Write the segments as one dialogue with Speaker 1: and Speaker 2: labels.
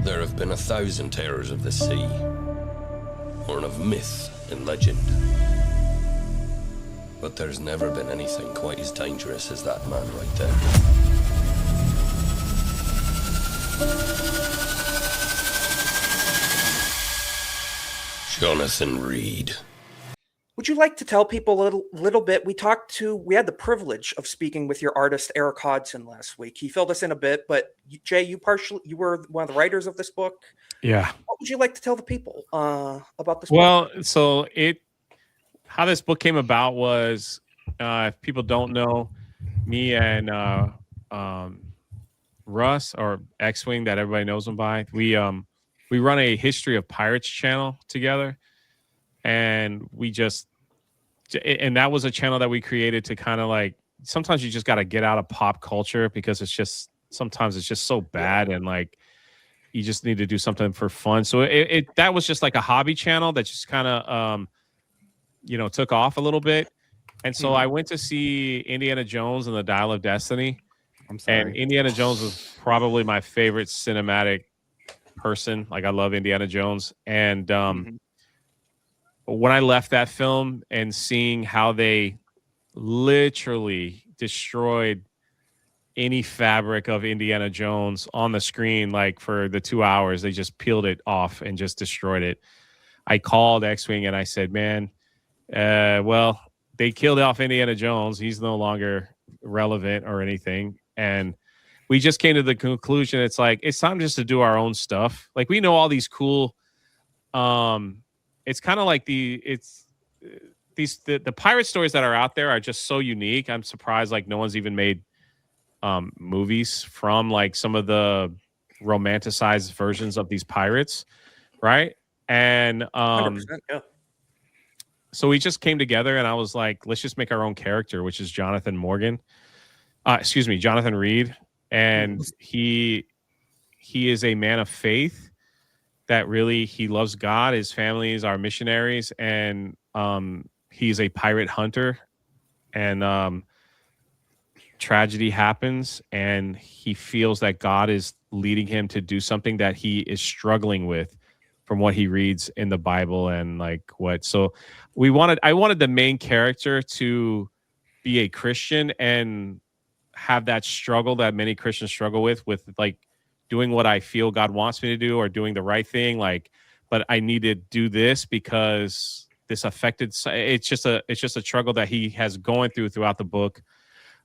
Speaker 1: There have been 1,000 terrors of the sea, born of myth and legend. But there's never been anything quite as dangerous as that man right there. Jonathan Reed.
Speaker 2: Would you like to tell people a little bit? We had the privilege of speaking with your artist, Erik Hodson, last week. He filled us in a bit, but Jay, you were one of the writers of this book.
Speaker 3: Yeah.
Speaker 2: What would you like to tell the people about this book?
Speaker 3: Well, so how this book came about was, if people don't know, me and Russ, or Xwing that everybody knows him by, we run a History of Pirates channel together. And and that was a channel that we created to kind of like, sometimes you just got to get out of pop culture because sometimes it's just so bad, and like you just need to do something for fun. So that was just like a hobby channel that just kind of took off a little bit. And so I went to see Indiana Jones and the Dial of Destiny.
Speaker 4: I'm sorry.
Speaker 3: And Indiana Jones was probably my favorite cinematic person. Like, I love Indiana Jones. And when I left that film and seeing how they literally destroyed any fabric of Indiana Jones on the screen, like for the 2 hours, they just peeled it off and just destroyed it. I called Xwing and I said, man, well, they killed off Indiana Jones. He's no longer relevant or anything. And we just came to the conclusion, it's like, it's time just to do our own stuff. Like, we know all these cool, it's kind of like the pirate stories that are out there are just so unique. I'm surprised like no one's even made movies from like some of the romanticized versions of these pirates, right? And
Speaker 2: 100%, yeah.
Speaker 3: So we just came together and I was like, let's just make our own character, which is Jonathan Reed. And he is a man of faith that really, he loves God. His families are missionaries, and he's a pirate hunter. And tragedy happens, and he feels that God is leading him to do something that he is struggling with from what he reads in the Bible. And like so I wanted the main character to be a Christian and have that struggle that many Christians struggle with like doing what I feel God wants me to do or doing the right thing. Like, but I need to do this because this affected. It's just a struggle that he has going throughout the book.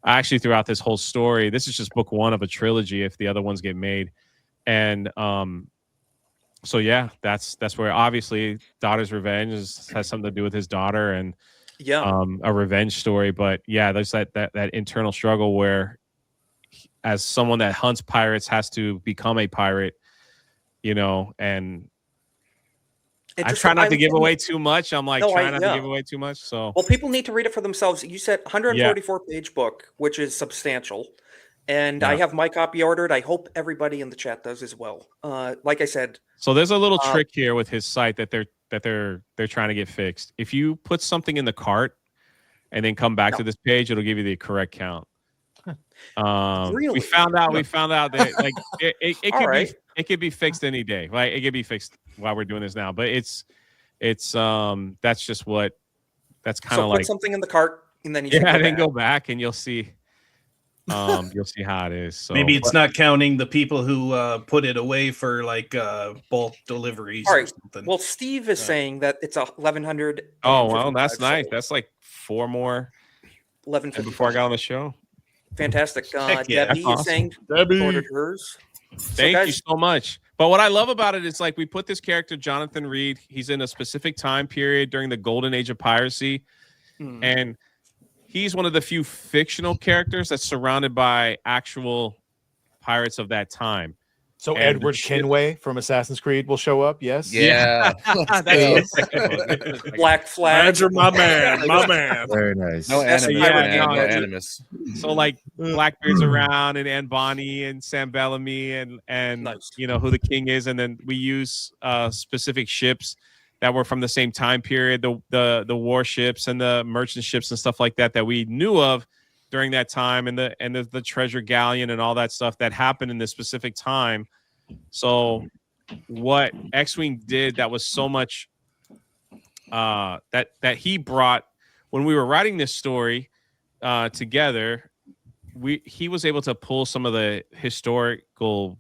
Speaker 3: Actually, throughout this whole story. This is just book one of a trilogy if the other ones get made. And so yeah, that's where obviously Daughter's Revenge has something to do with his daughter and a revenge story. But yeah, there's that internal struggle where, as someone that hunts pirates, has to become a pirate, and I try not to give away too much. I'm like trying not to give away too much. So,
Speaker 2: well, people need to read it for themselves. You said 144-page book, which is substantial. And I have my copy ordered. I hope everybody in the chat does as well. Like I said.
Speaker 3: So there's a little trick here with his site that they're trying to get fixed. If you put something in the cart and then come back to this page, it'll give you the correct count.
Speaker 2: Really?
Speaker 3: We found out that like it could be fixed any day. Like, it could be fixed while we're doing this now. But it's that's just that's kind of like,
Speaker 2: put something in the cart and then
Speaker 3: go back and you'll see. You'll see how it is. So
Speaker 4: maybe it's not counting the people who put it away for like bulk deliveries.
Speaker 2: All right.
Speaker 4: Or something.
Speaker 2: Well, Steve is saying that it's 1,100.
Speaker 3: Oh, well, that's nice. That's like 4 more
Speaker 2: 11
Speaker 3: before I got on the show.
Speaker 2: Fantastic. Debbie
Speaker 3: awesome.
Speaker 2: is saying
Speaker 4: Debbie
Speaker 2: ordered hers.
Speaker 3: Thank you so much. But what I love about it is like we put this character, Jonathan Reed. He's in a specific time period during the golden age of piracy, and he's one of the few fictional characters that's surrounded by actual pirates of that time.
Speaker 5: So Edward Kenway from Assassin's Creed will show up, yes?
Speaker 6: Yeah.
Speaker 2: Black Flag.
Speaker 4: Roger, my man.
Speaker 6: Very nice.
Speaker 5: No
Speaker 6: animus.
Speaker 3: So like Blackbeard's around, and Anne Bonny and Sam Bellamy and
Speaker 2: Nice.
Speaker 3: who the king is, and then we use specific ships that were from the same time period, the warships and the merchant ships and stuff like that we knew of during that time, and the treasure galleon and all that stuff that happened in this specific time. So what Xwing did that was so much that he brought when we were writing this story together. He was able to pull some of the historical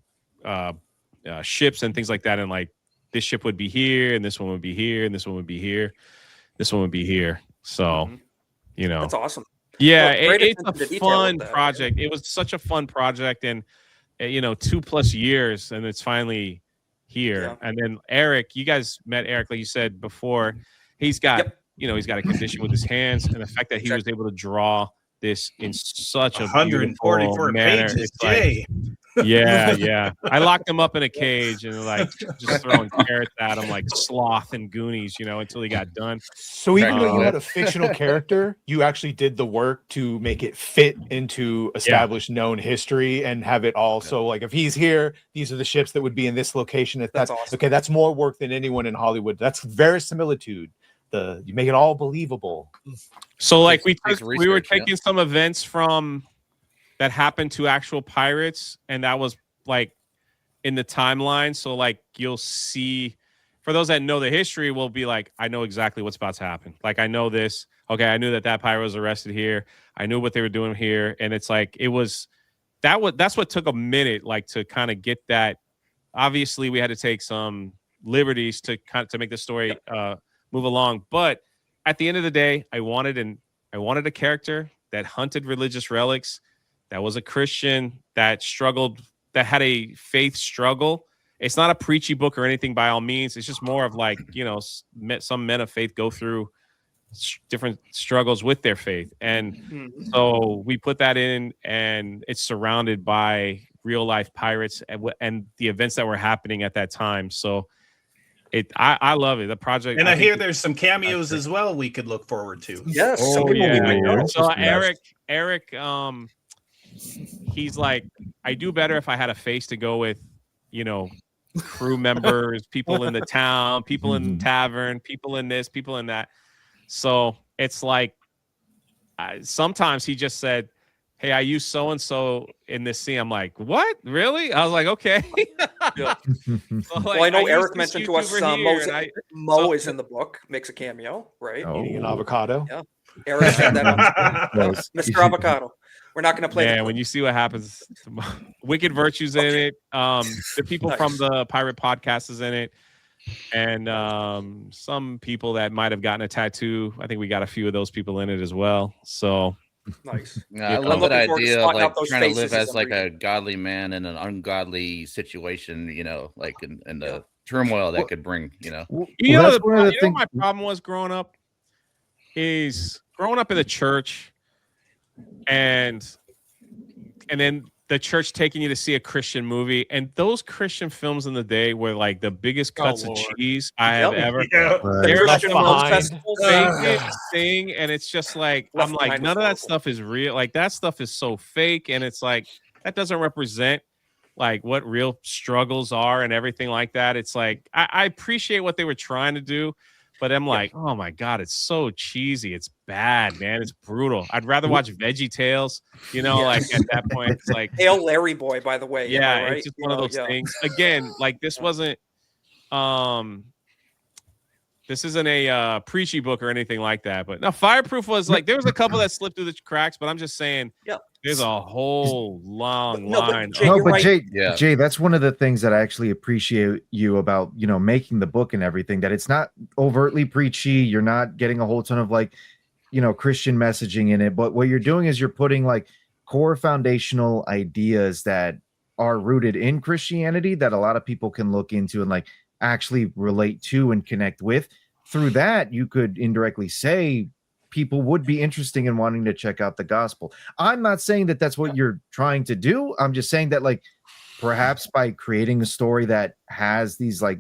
Speaker 3: ships and things like that, and like this ship would be here, and this one would be here, and this one would be here, this one would be here. So, you know,
Speaker 2: That's awesome.
Speaker 3: Yeah,
Speaker 2: Well, great
Speaker 3: it's
Speaker 2: attention to
Speaker 3: a
Speaker 2: detail
Speaker 3: fun
Speaker 2: with that,
Speaker 3: project. It was such a fun project, and 2+ years, and it's finally here.
Speaker 2: Yeah.
Speaker 3: And then Erik, you guys met Erik, like you said before. He's got he's got a condition with his hands, and the fact that he was able to draw this in such a
Speaker 4: 144
Speaker 3: beautiful manner.
Speaker 4: pages,
Speaker 3: It's like,
Speaker 4: Jay.
Speaker 3: yeah. I locked him up in a cage and like just throwing carrots at him like Sloth and Goonies, until he got done.
Speaker 5: So even though you had a fictional character, you actually did the work to make it fit into established known history and have it all. So like if he's here, these are the ships that would be in this location. If that's
Speaker 2: awesome.
Speaker 5: Okay, that's more work than anyone in Hollywood. That's verisimilitude. You make it all believable.
Speaker 3: So like we were
Speaker 6: research,
Speaker 3: taking some events from that happened to actual pirates, and that was like in the timeline. So like you'll see, for those that know the history, will be like, I know exactly what's about to happen. Like I know this. Okay, I knew that pirate was arrested here. I knew what they were doing here, and it's like that's what took a minute, like to kind of get that. Obviously, we had to take some liberties to make the story move along, but at the end of the day, I wanted a character that hunted religious relics, that was a Christian, that struggled, that had a faith struggle. It's not a preachy book or anything by all means. It's just more of like, some men of faith go through different struggles with their faith. And so we put that in, and it's surrounded by real life pirates and the events that were happening at that time. So I love it. The project.
Speaker 4: And I hear there's some cameos as well we could look forward to.
Speaker 2: Yes.
Speaker 3: Oh,
Speaker 2: some people we might know.
Speaker 3: So Erik, he's like, I do better if I had a face to go with, crew members, people in the town, people in the tavern, people in this, people in that. So it's like, sometimes he just said, hey, I use so-and-so in this scene. I'm like, what? Really? I was like, okay. So, like,
Speaker 2: Well, I know
Speaker 3: I
Speaker 2: Erik
Speaker 3: used this
Speaker 2: mentioned to us
Speaker 3: YouTuber
Speaker 2: Mo is in the book, makes a cameo, right?
Speaker 5: Eating an avocado.
Speaker 2: Yeah. Erik said that on Mr. Avocado. We're not going to play
Speaker 3: that. When you see what happens, Wicked Virtue's in it. The people from the Pirate Podcast is in it. And some people that might have gotten a tattoo. I think we got a few of those people in it as well. So
Speaker 2: nice.
Speaker 6: I love that idea of like trying to live as like a godly man in an ungodly situation, like in the turmoil that could bring,
Speaker 3: my problem was growing up in the church and then the church taking you to see a Christian movie, and those Christian films in the day were like the biggest cuts of cheese I have ever. Thing, and it's just like I'm like, none of that stuff is real. Like that stuff is so fake, and it's like that doesn't represent like what real struggles are and everything like that. It's like I appreciate what they were trying to do, but I'm like, oh my God, it's so cheesy. It's bad, man. It's brutal. I'd rather watch Veggie Tales, like at that point, it's like
Speaker 2: Hail Larry Boy, by the way.
Speaker 3: Yeah,
Speaker 2: right?
Speaker 3: it's just one of those things. Again, like this wasn't this isn't a preachy book or anything like that. But no, Fireproof was like there was a couple that slipped through the cracks, but I'm just saying there's a whole long line.
Speaker 7: Jay, that's one of the things that I actually appreciate you about, making the book and everything, that it's not overtly preachy. You're not getting a whole ton of like, Christian messaging in it. But what you're doing is you're putting like core foundational ideas that are rooted in Christianity that a lot of people can look into and like actually relate to and connect with. Through that, you could indirectly say people would be interested in wanting to check out the gospel. I'm not saying that that's what you're trying to do. I'm just saying that like perhaps by creating a story that has these like,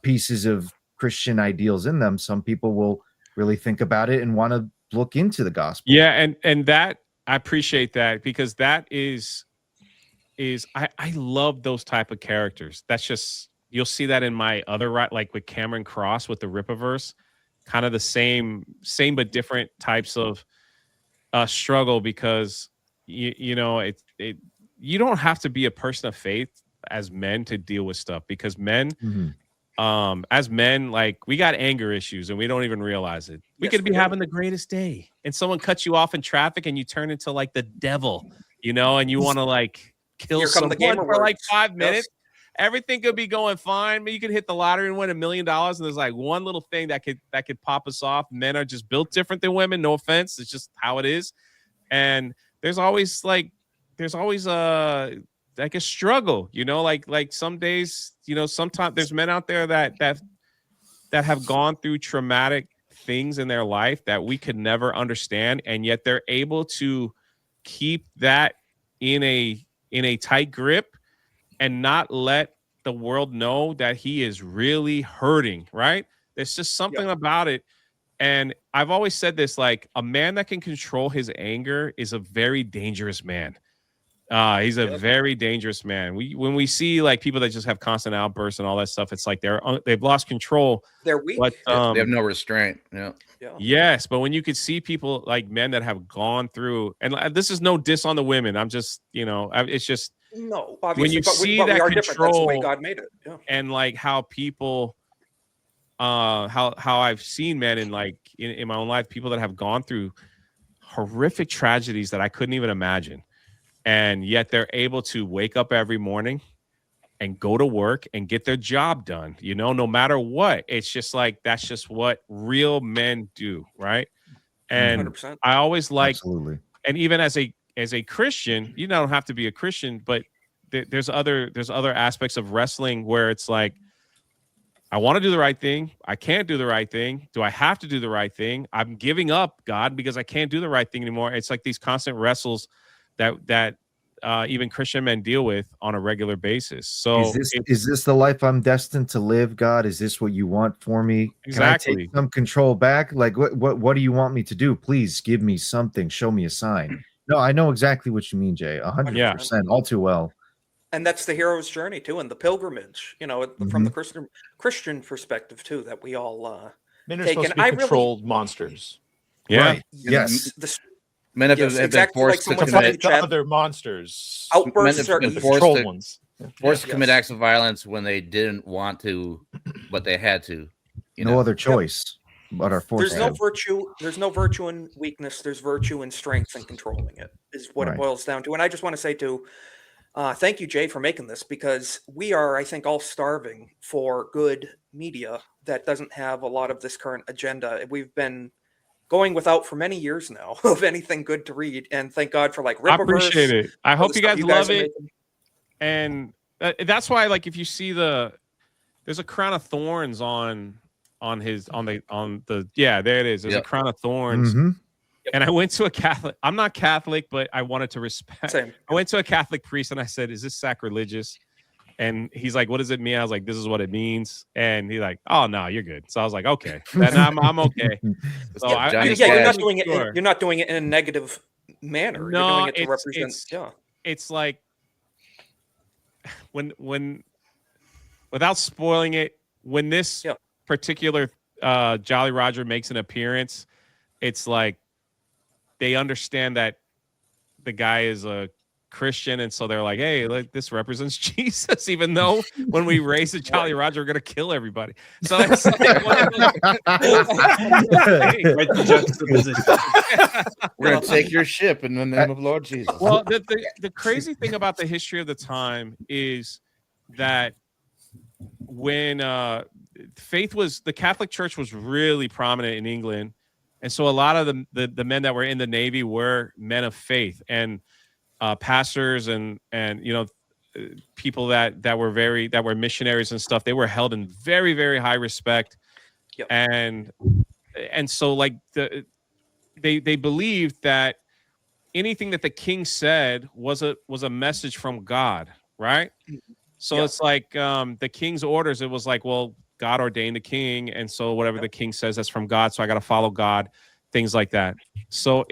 Speaker 7: pieces of Christian ideals in them, some people will really think about it and want to look into the gospel.
Speaker 3: Yeah, and that I appreciate that, because that is I love those type of characters. That's just, you'll see that in my other like with Cameron Cross with the Rippaverse, kind of the same but different types of struggle, because you don't have to be a person of faith as men to deal with stuff, because men,
Speaker 7: Mhm.
Speaker 3: as men, like, we got anger issues and we don't even realize it. We
Speaker 2: Yes,
Speaker 3: could be
Speaker 2: we do.
Speaker 3: having the greatest day and someone cuts you off in traffic and you turn into like the devil, you know, and you want to like kill
Speaker 2: Here come
Speaker 3: someone
Speaker 2: the gamer
Speaker 3: for like
Speaker 2: words.
Speaker 3: 5
Speaker 2: Yes.
Speaker 3: minutes. Everything could be going fine, but you could hit the lottery and win $1 million, and there's like one little thing that could pop us off. Men are just built different than women. No offense, it's just how it is. And there's always like a struggle, you know, like some days, you know, sometimes there's men out there that have gone through traumatic things in their life that we could never understand, and yet they're able to keep that in a tight grip and not let the world know that he is really hurting, right? There's just something about it. And I've always said this, like, a man that can control his anger is a very dangerous man. He's a very dangerous man. When we see like people that just have constant outbursts and all that stuff, it's like they've lost control.
Speaker 2: They're weak.
Speaker 3: But,
Speaker 6: they have no restraint. Yeah.
Speaker 3: Yes, but when you could see people like men that have gone through, and this is no diss on the women. I'm just, you know, it's just
Speaker 2: No, obviously,
Speaker 3: when you
Speaker 2: but
Speaker 3: see
Speaker 2: we
Speaker 3: that
Speaker 2: are different. That's the way
Speaker 3: control
Speaker 2: God made it. Yeah.
Speaker 3: and like how people, how I've seen men in like in my own life, people that have gone through horrific tragedies that I couldn't even imagine. And yet they're able to wake up every morning and go to work and get their job done, you know, no matter what. It's just like, that's just what real men do, right? And
Speaker 2: 100%.
Speaker 3: I always like,
Speaker 7: Absolutely.
Speaker 3: and even as a Christian, you don't have to be a Christian, but there's other aspects of wrestling where it's like, I want to do the right thing. I can't do the right thing. Do I have to do the right thing? I'm giving up, God, because I can't do the right thing anymore. It's like these constant wrestles that even Christian men deal with on a regular basis. So
Speaker 7: is this the life I'm destined to live, God? Is this what you want for me?
Speaker 3: Exactly.
Speaker 7: Can I take some control back? Like, what do you want me to do? Please give me something. Show me a sign. No, I know exactly what you mean, Jay. 100%, all too well.
Speaker 2: And that's the hero's journey too, and the pilgrimage, you know, from the Christian perspective too, that we all
Speaker 5: Men are
Speaker 2: take.
Speaker 5: supposed
Speaker 2: And
Speaker 5: to be
Speaker 2: I
Speaker 5: controlled monsters.
Speaker 3: yeah.
Speaker 7: Right. Yes.
Speaker 6: Men have,
Speaker 2: Yes,
Speaker 6: have
Speaker 2: exactly
Speaker 6: been
Speaker 2: like
Speaker 6: forced to
Speaker 2: someone
Speaker 6: commit,
Speaker 2: Chad.
Speaker 5: Other monsters.
Speaker 2: Outbursts
Speaker 6: Men
Speaker 2: are
Speaker 6: have been
Speaker 2: easy.
Speaker 6: forced
Speaker 5: Control
Speaker 6: to-
Speaker 5: ones.
Speaker 6: forced to commit
Speaker 2: Yes.
Speaker 6: acts of violence when they didn't want to, but they had to. You
Speaker 7: No
Speaker 6: know?
Speaker 7: other choice but our force.
Speaker 2: There's no virtue. There's no virtue in weakness. There's virtue in strength and controlling it. Is what
Speaker 7: Right.
Speaker 2: it boils down to. And I just want to say too, thank you, Jay, for making this, because we are, I think, all starving for good media that doesn't have a lot of this current agenda. We've been going without for many years now of anything good to read, and thank God for like
Speaker 3: I
Speaker 2: Rippaverse.
Speaker 3: appreciate it. I
Speaker 2: all
Speaker 3: hope
Speaker 2: the
Speaker 3: you
Speaker 2: stuff
Speaker 3: guys love
Speaker 2: are
Speaker 3: it.
Speaker 2: making.
Speaker 3: And that's why, like, if you see there's a crown of thorns on the yeah, there it is. There's a crown of thorns.
Speaker 7: Mhm.
Speaker 3: And I went to a Catholic. I'm not Catholic, but I wanted to respect.
Speaker 2: Same.
Speaker 3: I went to a Catholic priest and I said, "Is this sacrilegious?" And he's like, "What does it mean?" I was like, "This is what it means." And he's like, "Oh no, you're good." So I was like, "Okay, then I'm okay." So
Speaker 2: Yeah,
Speaker 3: I
Speaker 2: yeah, you're not
Speaker 3: wasn't
Speaker 2: doing it.
Speaker 3: sure.
Speaker 2: You're not doing it in a negative manner.
Speaker 3: No,
Speaker 2: you're doing it to
Speaker 3: it's-
Speaker 2: represent.
Speaker 3: it's-
Speaker 2: Yeah.
Speaker 3: It's like when without spoiling it, when this particular Jolly Roger makes an appearance, it's like they understand that the guy is a Christian, and so they're like, "Hey, like, this represents Jesus," even though when we raise a Jolly Roger, we're gonna kill everybody. So it's like one of those things.
Speaker 4: Right, the juxtaposition.
Speaker 6: We're gonna take your ship in the name of Lord Jesus.
Speaker 3: Well, the crazy thing about the history of the time is that when the Catholic Church was really prominent in England, and so a lot of the men that were in the Navy were men of faith and pastors and you know people that were missionaries and stuff. They were held in very, very high respect.
Speaker 2: Yep.
Speaker 3: And so like they believed that anything that the king said was a message from God, right? So it's like the king's orders, it was like, well, God ordained the king, and so whatever the king says, that's from God, so I got to follow God, things like that. So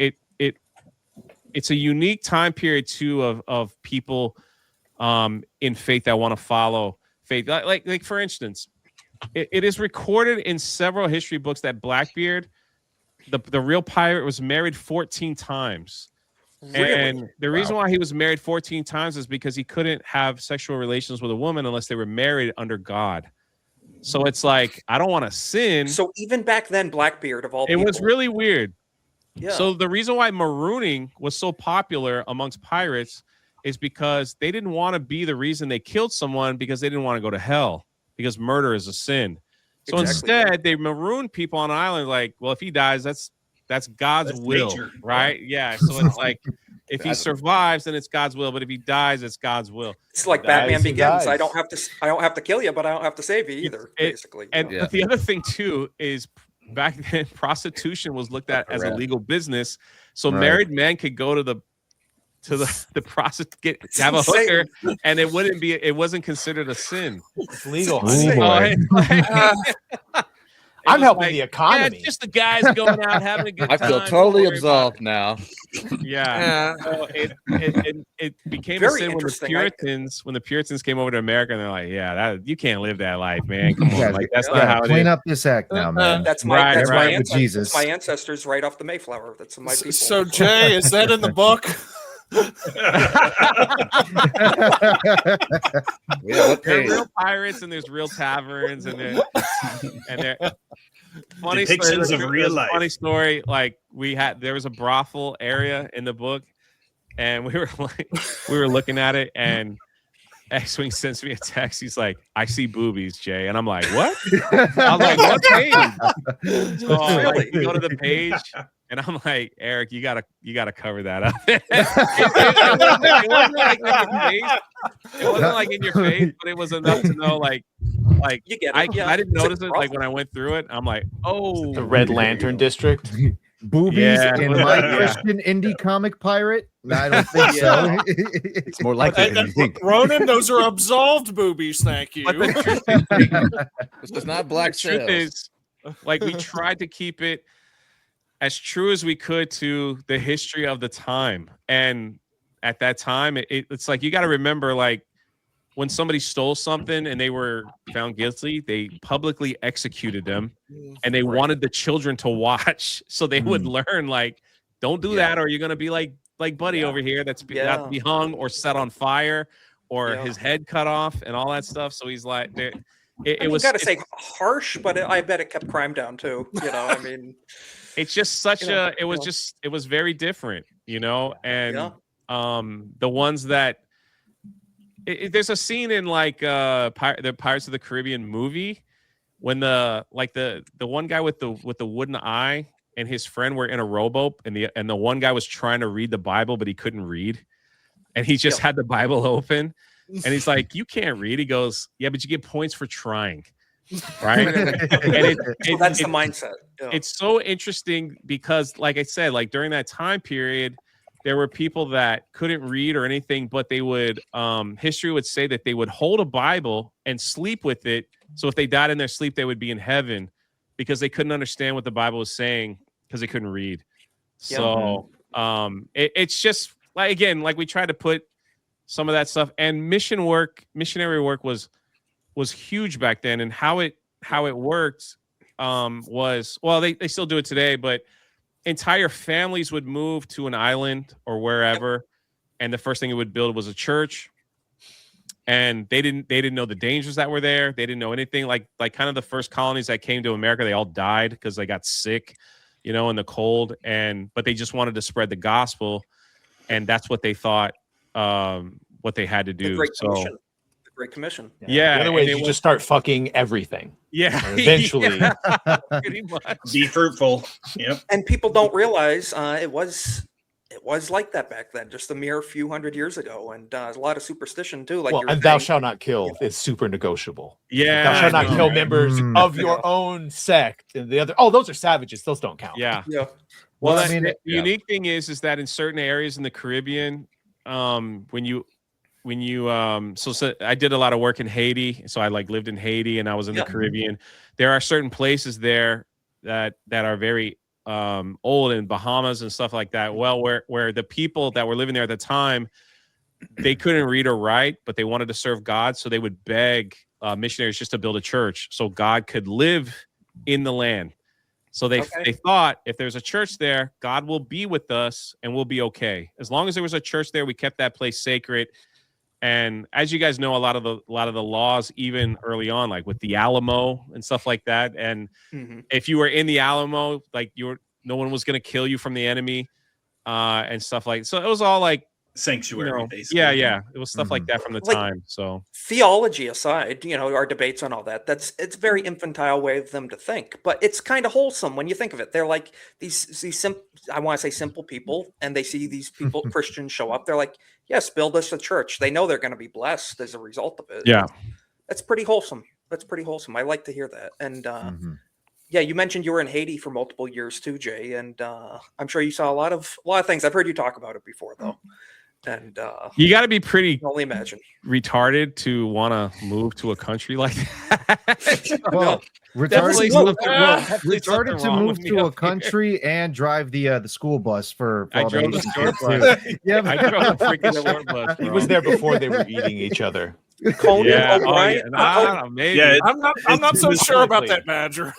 Speaker 3: it's a unique time period too of people in faith that want to follow faith. Like for instance, it is recorded in several history books that Blackbeard, the real pirate, was married 14 times.
Speaker 2: Really?
Speaker 3: And the reason why he was married 14 times is because he couldn't have sexual relations with a woman unless they were married under God. So it's like, I don't want to sin.
Speaker 2: So even back then, Blackbeard of all
Speaker 3: it
Speaker 2: people.
Speaker 3: was really weird.
Speaker 2: Yeah.
Speaker 3: So the reason why marooning was so popular amongst pirates is because they didn't want to be the reason they killed someone, because they didn't want to go to hell, because murder is a sin. So instead, they marooned people on an island. Like, well, if he dies, that's God's will,
Speaker 4: nature.
Speaker 3: right? Yeah. So it's like, if he survives, then it's God's will. But if he dies, it's God's will.
Speaker 2: It's like Batman Begins. I don't have to kill you, but I don't have to save you either. Basically.
Speaker 3: And but the other thing too is, back then, prostitution was looked at as a legal business. So married men could go to the prostitute, have a hooker, and it wasn't considered a sin.
Speaker 5: It's legal.
Speaker 3: I'm
Speaker 5: helping the economy.
Speaker 3: Yeah, just the guys going out having a good time.
Speaker 6: I feel totally absolved now.
Speaker 3: Yeah. So it became
Speaker 2: Very
Speaker 3: a sin when the Puritans came over to America, and they're like, yeah, you can't live that life, man. Come on, like that's not how it is.
Speaker 7: Clean up this act now, man.
Speaker 2: That's my
Speaker 7: Jesus.
Speaker 2: my ancestors right off the Mayflower. That's my people.
Speaker 8: So Jay, is that in the book?
Speaker 3: There are real pirates, and there's real taverns, and they're funny
Speaker 4: depictions of real life.
Speaker 3: Funny story. Like there was a brothel area in the book, and we were looking at it, and Xwing sends me a text. He's like, "I see boobies, Jay," and I'm like, "What?" I was like, "What page?" So like, you go to the page. And I'm like, Eric, you gotta cover that up. it wasn't like in your face, but it was enough to know, like
Speaker 2: you get it.
Speaker 3: I didn't notice it. Like when I went through it, I'm like, oh,
Speaker 5: the Red Lantern District.
Speaker 7: Boobies in my Christian indie comic pirate? I don't think so.
Speaker 9: It's more likely than you think.
Speaker 8: Ronan, those are absolved boobies. Thank you.
Speaker 3: But the truth
Speaker 6: This is not black
Speaker 3: truth is, like, we tried to keep it as true as we could to the history of the time. And at that time, it's like, you got to remember, like, when somebody stole something and they were found guilty, they publicly executed them, and they wanted the children to watch so they would learn, like, don't do that, or you're going to be like Buddy over here that's got to be hung or set on fire or his head cut off and all that stuff. So he's like, it was,
Speaker 2: got to say harsh, but I bet it kept crime down too. You know, I mean,
Speaker 3: it's just such it was very different, you know, and the ones that there's a scene in like the Pirates of the Caribbean movie when the one guy with the wooden eye and his friend were in a rowboat, and the one guy was trying to read the Bible, but he couldn't read, and he just had the Bible open, and he's like, "You can't read." He goes, "Yeah, but you get points for trying." Right. And
Speaker 2: so that's the mindset.
Speaker 3: It's so interesting because, like I said, like during that time period, there were people that couldn't read or anything, but they would history would say that they would hold a Bible and sleep with it. So if they died in their sleep, they would be in heaven because they couldn't understand what the Bible was saying because they couldn't read. So it's just like, again, like we tried to put some of that stuff, and missionary work was huge back then. And how it worked was, well, they still do it today, but entire families would move to an island or wherever, and the first thing it would build was a church. And they didn't know the dangers that were there. They didn't know anything. Like kind of the first colonies that came to America, they all died because they got sick, you know, in the cold. But they just wanted to spread the gospel, and that's what they thought what they had to do.
Speaker 2: The Great Commission.
Speaker 3: Yeah.
Speaker 5: The other way is you just start fucking everything.
Speaker 3: Yeah.
Speaker 5: Eventually.
Speaker 3: Pretty much.
Speaker 4: Be fruitful. Yep.
Speaker 2: And people don't realize it was like that back then, just a mere few hundred years ago, and a lot of superstition too. Like,
Speaker 5: and thou shalt not kill is super negotiable.
Speaker 3: Yeah.
Speaker 5: Thou shalt not kill members of your own sect. And the other, those are savages. Those don't count.
Speaker 3: Yeah.
Speaker 2: Yeah.
Speaker 3: Well, I mean, the unique thing is that in certain areas in the Caribbean, when you so I did a lot of work in Haiti, so I lived in Haiti and I was in the Caribbean. There are certain places there that are very old, in Bahamas and stuff like that. Well, where the people that were living there at the time, they couldn't read or write, but they wanted to serve God, so they would beg missionaries just to build a church so God could live in the land. So they thought if there's a church there, God will be with us and we'll be okay. As long as there was a church there, we kept that place sacred. And as you guys know, a lot of the laws, even early on, like with the Alamo and stuff like that. And if you were in the Alamo, like no one was going to kill you from the enemy and stuff like. So it was all like
Speaker 4: sanctuary, basically.
Speaker 3: Yeah. It was stuff like that from the time. So
Speaker 2: theology aside, our debates on all that, it's a very infantile way of them to think, but it's kind of wholesome when you think of it. They're like these I want to say simple people, and they see these people, Christians, show up. They're like, yes, build us a church. They know they're going to be blessed as a result of it.
Speaker 3: Yeah.
Speaker 2: That's pretty wholesome. I like to hear that. And yeah, you mentioned you were in Haiti for multiple years too, Jay, and I'm sure you saw a lot of things. I've heard you talk about it before, though. And
Speaker 3: you got to be pretty
Speaker 2: only imagine
Speaker 3: retarded to want to move to a country like that.
Speaker 7: Well, retarded to move to a country and drive the school bus for
Speaker 3: I
Speaker 7: all the
Speaker 3: drove the
Speaker 7: Haitian
Speaker 3: short
Speaker 7: kids.
Speaker 3: bus.
Speaker 7: Yeah,
Speaker 3: I drove the freaking short bus.
Speaker 5: He
Speaker 3: bro.
Speaker 5: was there before they were eating each other.
Speaker 2: Conan O'Brien.
Speaker 3: Maybe.
Speaker 4: Yeah,
Speaker 8: I'm not so sure about that, Badger.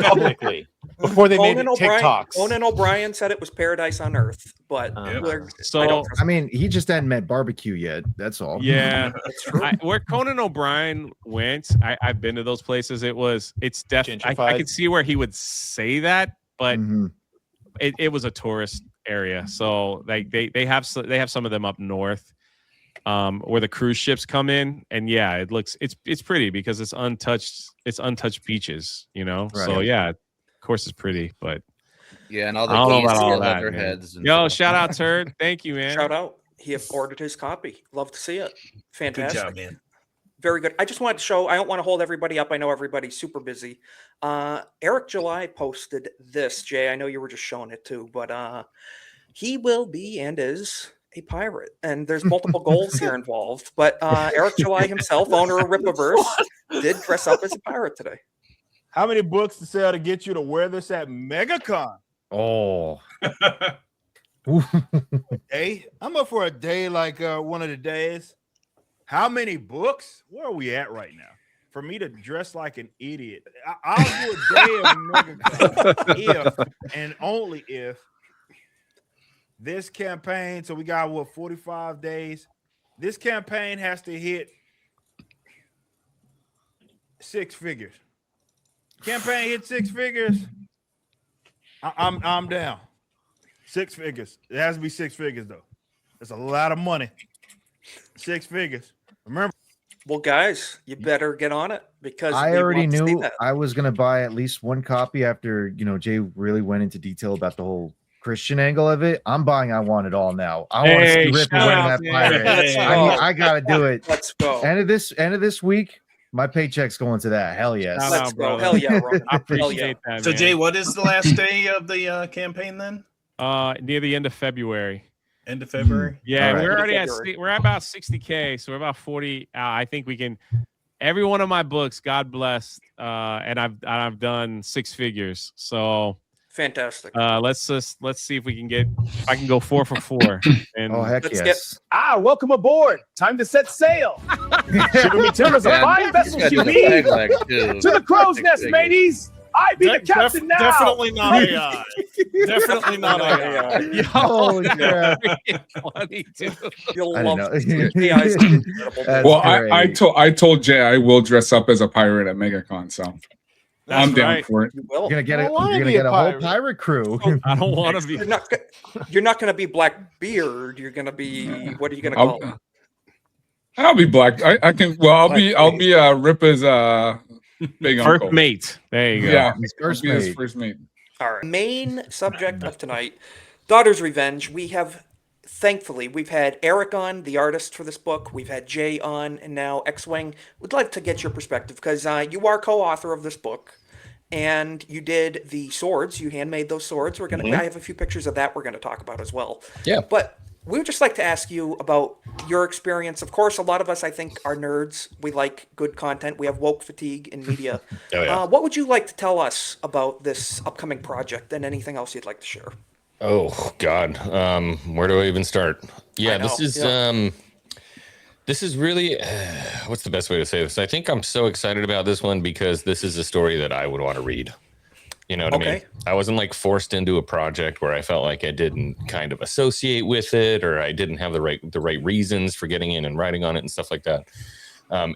Speaker 5: Publicly. Before they made
Speaker 2: Conan
Speaker 5: it TikToks.
Speaker 2: Conan O'Brien said it was paradise on earth, but
Speaker 7: I mean, he just hadn't met barbecue yet. That's all.
Speaker 3: Yeah,
Speaker 2: that's true.
Speaker 3: Where Conan O'Brien went, I've been to those places. It's definitely. I could see where he would say that, but it was a tourist area. So like they have some of them up north, where the cruise ships come in, and yeah, it's pretty because it's untouched beaches, Right. So yeah. Of course, it's pretty, but
Speaker 6: yeah, and all the
Speaker 3: I don't know about all that.
Speaker 6: letterheads.
Speaker 3: Yo, shout out, Turd. Thank you, man.
Speaker 2: Shout out. He have ordered his copy. Love to see it. Fantastic.
Speaker 4: Good job, man.
Speaker 2: Very good. I just wanted to show. I don't want to hold everybody up. I know everybody's super busy. Erik July posted this. Jay, I know you were just showing it too, but he will be and is a pirate, and there's multiple goals here involved. But Erik July himself, owner of Ripaverse, did dress up as a pirate today.
Speaker 10: How many books to sell to get you to wear this at MegaCon?
Speaker 7: Oh.
Speaker 10: Hey, I'm up for a day like one of the days. How many books? Where are we at right now? For me to dress like an idiot. I'll do a day of MegaCon if and only if this campaign, so we got 45 days. This campaign has to hit 6 figures. Campaign hit 6 figures. I'm down. 6 figures. It has to be 6 figures though. That's a lot of money. 6 figures. Remember.
Speaker 2: Well, guys, you better get on it because
Speaker 7: I already knew I was gonna buy at least one copy after Jay really went into detail about the whole Christian angle of it. I'm buying I Want It All now. I want to see Rip wearing that pirate. I gotta do it.
Speaker 2: Let's go.
Speaker 7: End of this week. My paycheck's going to that. Hell yes.
Speaker 2: Let's go. Hell yeah, Roman.
Speaker 3: I appreciate that.
Speaker 4: So,
Speaker 3: man.
Speaker 4: Jay, what is the last day of the campaign then?
Speaker 3: Near the end of February.
Speaker 4: End of February.
Speaker 3: Yeah,
Speaker 7: All right.
Speaker 3: we're already we're at about 60K, so we're about 40. I think we can. Every one of my books, God bless, and I've done 6 figures. So
Speaker 2: fantastic.
Speaker 3: Let's see if we can get. I can go 4 for 4. And
Speaker 7: Oh heck yes.
Speaker 10: Welcome aboard. Time to set sail. Shipping materials a fine vessel you be. To the crow's nest, mateys. I be the captain now.
Speaker 8: Definitely not AI. Definitely not AI.
Speaker 7: Oh yeah.
Speaker 3: Funny too.
Speaker 2: You'll
Speaker 7: I
Speaker 2: love
Speaker 7: don't know.
Speaker 2: AI's
Speaker 7: That's
Speaker 11: Well,
Speaker 7: great.
Speaker 11: I told Jay I will dress up as a pirate at MegaCon, so I'm down
Speaker 3: right.
Speaker 11: for it.
Speaker 2: You will.
Speaker 7: You're gonna get
Speaker 10: I
Speaker 7: it.
Speaker 10: wanna
Speaker 7: You're gonna
Speaker 10: be a
Speaker 7: get a whole
Speaker 10: pirate.
Speaker 7: pirate crew.
Speaker 3: I don't want to be.
Speaker 2: You're not going to be Blackbeard. You're going to be. What are you going to call him?
Speaker 11: I'll be black. I can. Well, I'll be Ripper's big
Speaker 3: First
Speaker 11: uncle.
Speaker 3: mate. There you go.
Speaker 11: Yeah,
Speaker 7: His
Speaker 11: I'll
Speaker 7: first
Speaker 11: be his
Speaker 7: mate.
Speaker 11: first mate.
Speaker 2: All right. Main subject of tonight, Daughter's Revenge. We have, thankfully, we've had Erik on, the artist for this book. We've had Jay on, and now Xwing. We'd like to get your perspective because you are co-author of this book, and you did the swords. You handmade those swords. We're gonna. I have a few pictures of that. We're gonna talk about as well.
Speaker 1: Yeah.
Speaker 2: But we would just like to ask you about your experience. Of course, a lot of us, I think, are nerds. We like good content. We have woke fatigue in media.
Speaker 1: Oh, yeah.
Speaker 2: What would you like to tell us about this upcoming project and anything else you'd like to share?
Speaker 1: Oh God, where do I even start? Yeah, this is really what's the best way to say this? I think I'm so excited about this one because this is a story that I would want to read.
Speaker 12: You know what I mean? I wasn't like forced into a project where I felt like I didn't kind of associate with it, or I didn't have the right reasons for getting in and writing on it and stuff like that.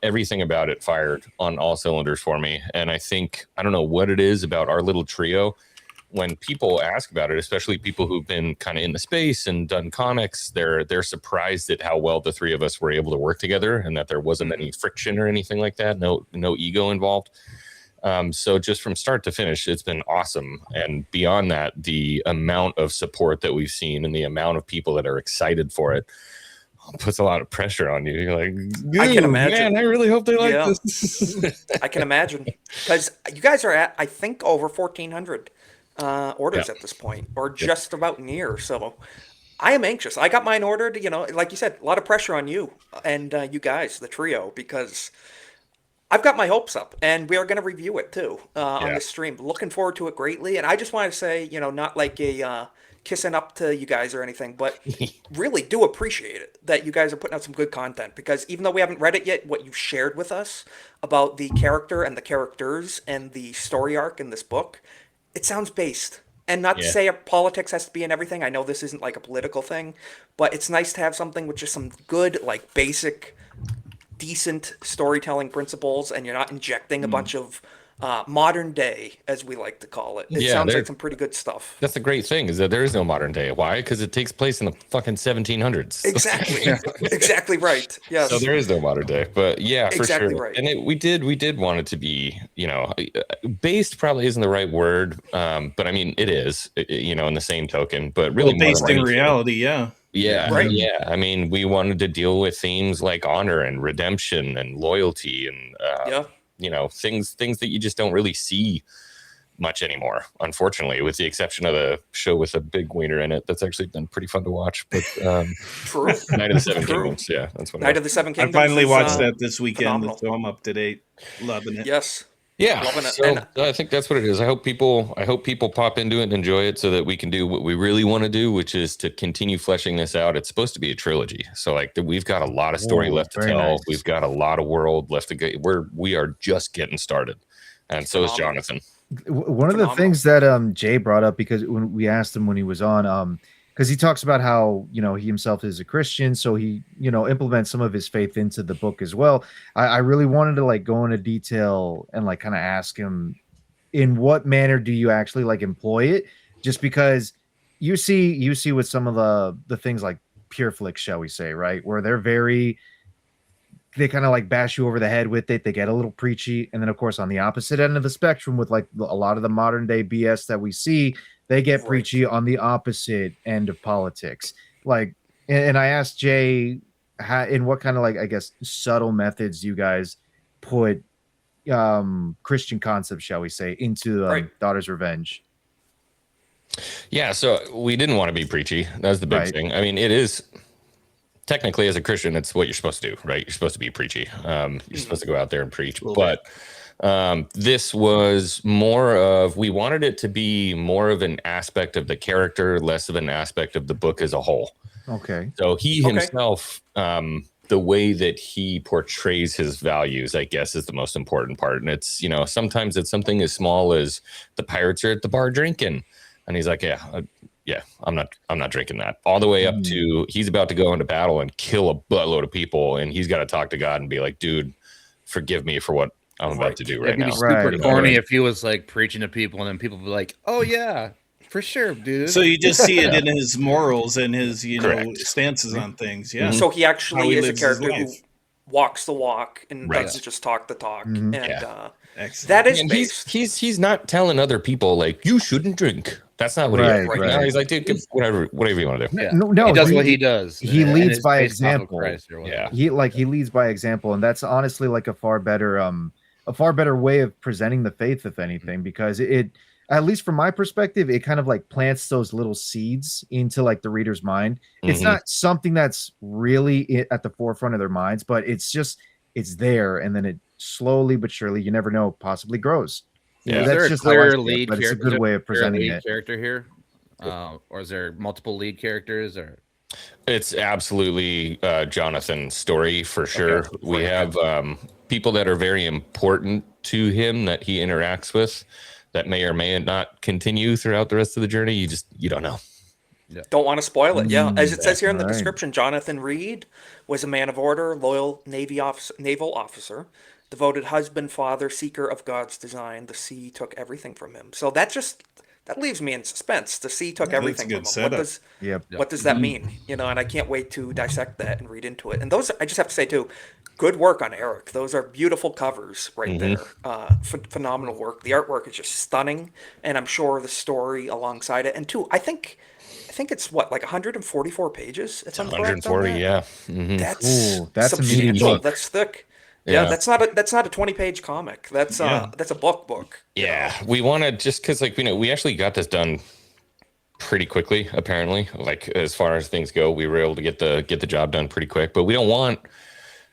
Speaker 12: Everything about it fired on all cylinders for me. And I think, I don't know what it is about our little trio. When people ask about it, especially people who've been kind of in the space and done comics, they're surprised at how well the three of us were able to work together, and that there wasn't any friction or anything like that. No ego involved. So just from start to finish, it's been awesome. And beyond that, the amount of support that we've seen and the amount of people that are excited for it puts a lot of pressure on you. You're like,
Speaker 2: I can imagine.
Speaker 12: Man, I really hope they like this.
Speaker 2: I can imagine, because you guys are at, I think, over 1,400 orders at this point, or just about near. So I am anxious. I got mine ordered. You know, like you said, a lot of pressure on you and you guys, the trio, because I've got my hopes up, and we are going to review it too on this stream. Looking forward to it greatly. And I just want to say, you know, not like a kissing up to you guys or anything, but really do appreciate it that you guys are putting out some good content, because even though we haven't read it yet, what you've shared with us about the character and the characters and the story arc in this book, it sounds based. And not to say politics has to be in everything. I know this isn't like a political thing, but it's nice to have something with just some good, like, basic, decent storytelling principles, and you're not injecting a bunch of modern day, as we like to call it. It sounds like some pretty good stuff.
Speaker 12: That's the great thing, is that there is no modern day. Why? Because it takes place in the fucking 1700s.
Speaker 2: Exactly. Exactly right. Yes.
Speaker 12: So there is no modern day. But yeah, for
Speaker 2: exactly
Speaker 12: sure.
Speaker 2: Right.
Speaker 12: And we did want it to be, you know, based probably isn't the right word, but I mean it is, you know, in the same token. But really,
Speaker 4: based in reality,
Speaker 12: Yeah,
Speaker 2: right.
Speaker 12: Yeah. I mean, we wanted to deal with themes like honor and redemption and loyalty and you know, things that you just don't really see much anymore, unfortunately, with the exception of the show with a big wiener in it. That's actually been pretty fun to watch. But
Speaker 2: True.
Speaker 12: Night of the Seven Kingdoms. Yeah, that's what
Speaker 2: Night of the Seven Kingdoms.
Speaker 4: I finally watched that this weekend, so I'm up to date. Loving it.
Speaker 2: Yes.
Speaker 12: Yeah, so I think that's what it is. I hope people pop into it and enjoy it, so that we can do what we really want to do, which is to continue fleshing this out. It's supposed to be a trilogy, so like we've got a lot of story left to tell. Nice. We've got a lot of world left to go. We are just getting started, and so is Jonathan.
Speaker 7: One of the things that Jay brought up, because when we asked him when he was on, because he talks about how, you know, he himself is a Christian, so he, you know, implements some of his faith into the book as well. I really wanted to like go into detail and like kind of ask him, in what manner do you actually like employ it? Just because you see with some of the things like Pure Flicks, shall we say, right, where they kind of like bash you over the head with it. They get a little preachy, and then of course on the opposite end of the spectrum, with like a lot of the modern day BS that we see, they get preachy on the opposite end of politics. Like, and I asked Jay, in what kind of like, I guess, subtle methods you guys put Christian concepts, shall we say, into Daughter's Revenge.
Speaker 12: Yeah, so we didn't want to be preachy. That's the big thing. I mean, it is technically, as a Christian, it's what you're supposed to do, right? You're supposed to be preachy. You're supposed to go out there and preach. But this was more of, we wanted it to be more of an aspect of the character, less of an aspect of the book as a whole.
Speaker 7: Okay.
Speaker 12: So he himself, the way that he portrays his values, I guess, is the most important part. And it's, you know, sometimes it's something as small as the pirates are at the bar drinking, and he's like, yeah, I'm not drinking that. All the way up to he's about to go into battle and kill a buttload of people, and he's got to talk to God and be like, dude, forgive me for what I'm about to do right now.
Speaker 6: It'd be super corny if he was like preaching to people, and then people would be like, oh yeah, for sure, dude.
Speaker 4: So you just see it in his morals and his, you know, stances on things. Yeah.
Speaker 2: So he actually is a character who walks the walk and doesn't just talk the talk. And that is based.
Speaker 12: He's not telling other people like, you shouldn't drink. That's not what he is right now. He's like, dude, whatever you want to do.
Speaker 6: Yeah. No, he does what he does.
Speaker 7: He leads by example.
Speaker 12: Yeah.
Speaker 7: He leads by example, and that's honestly like a far better way of presenting the faith, if anything, because it, at least from my perspective, it kind of like plants those little seeds into like the reader's mind. It's not something that's really at the forefront of their minds, but it's there, and then it slowly but surely, you never know, possibly grows.
Speaker 6: Yeah, that's just clear lead.
Speaker 7: But it's a good way of presenting it.
Speaker 6: Character here, or is there multiple lead characters? Or
Speaker 12: it's absolutely Jonathan's story for sure. Okay. We have people that are very important to him that he interacts with. that may or may not continue throughout the rest of the journey. You don't know.
Speaker 6: Yeah.
Speaker 2: Don't want to spoil it. Yeah, as it says here in the
Speaker 7: Right.
Speaker 2: description, Jonathan Reed was a man of order, loyal naval officer, devoted husband, father, seeker of God's design. The sea took everything from him. So that leaves me in suspense. The sea took everything from him. What does that mean? You know, and I can't wait to dissect that and read into it. And those, I just have to say too, good work on Erik. Those are beautiful covers right there. Phenomenal work. The artwork is just stunning, and I'm sure the story alongside it. And two, I think it's what, like 144 pages. It's
Speaker 12: 140, yeah.
Speaker 2: That's
Speaker 7: a meaty book.
Speaker 2: That's thick. Yeah, that's not a 20-page comic. That's a book.
Speaker 12: Yeah, we want to, just because, like, we actually got this done pretty quickly. Apparently, like, as far as things go, we were able to get the job done pretty quick. But we don't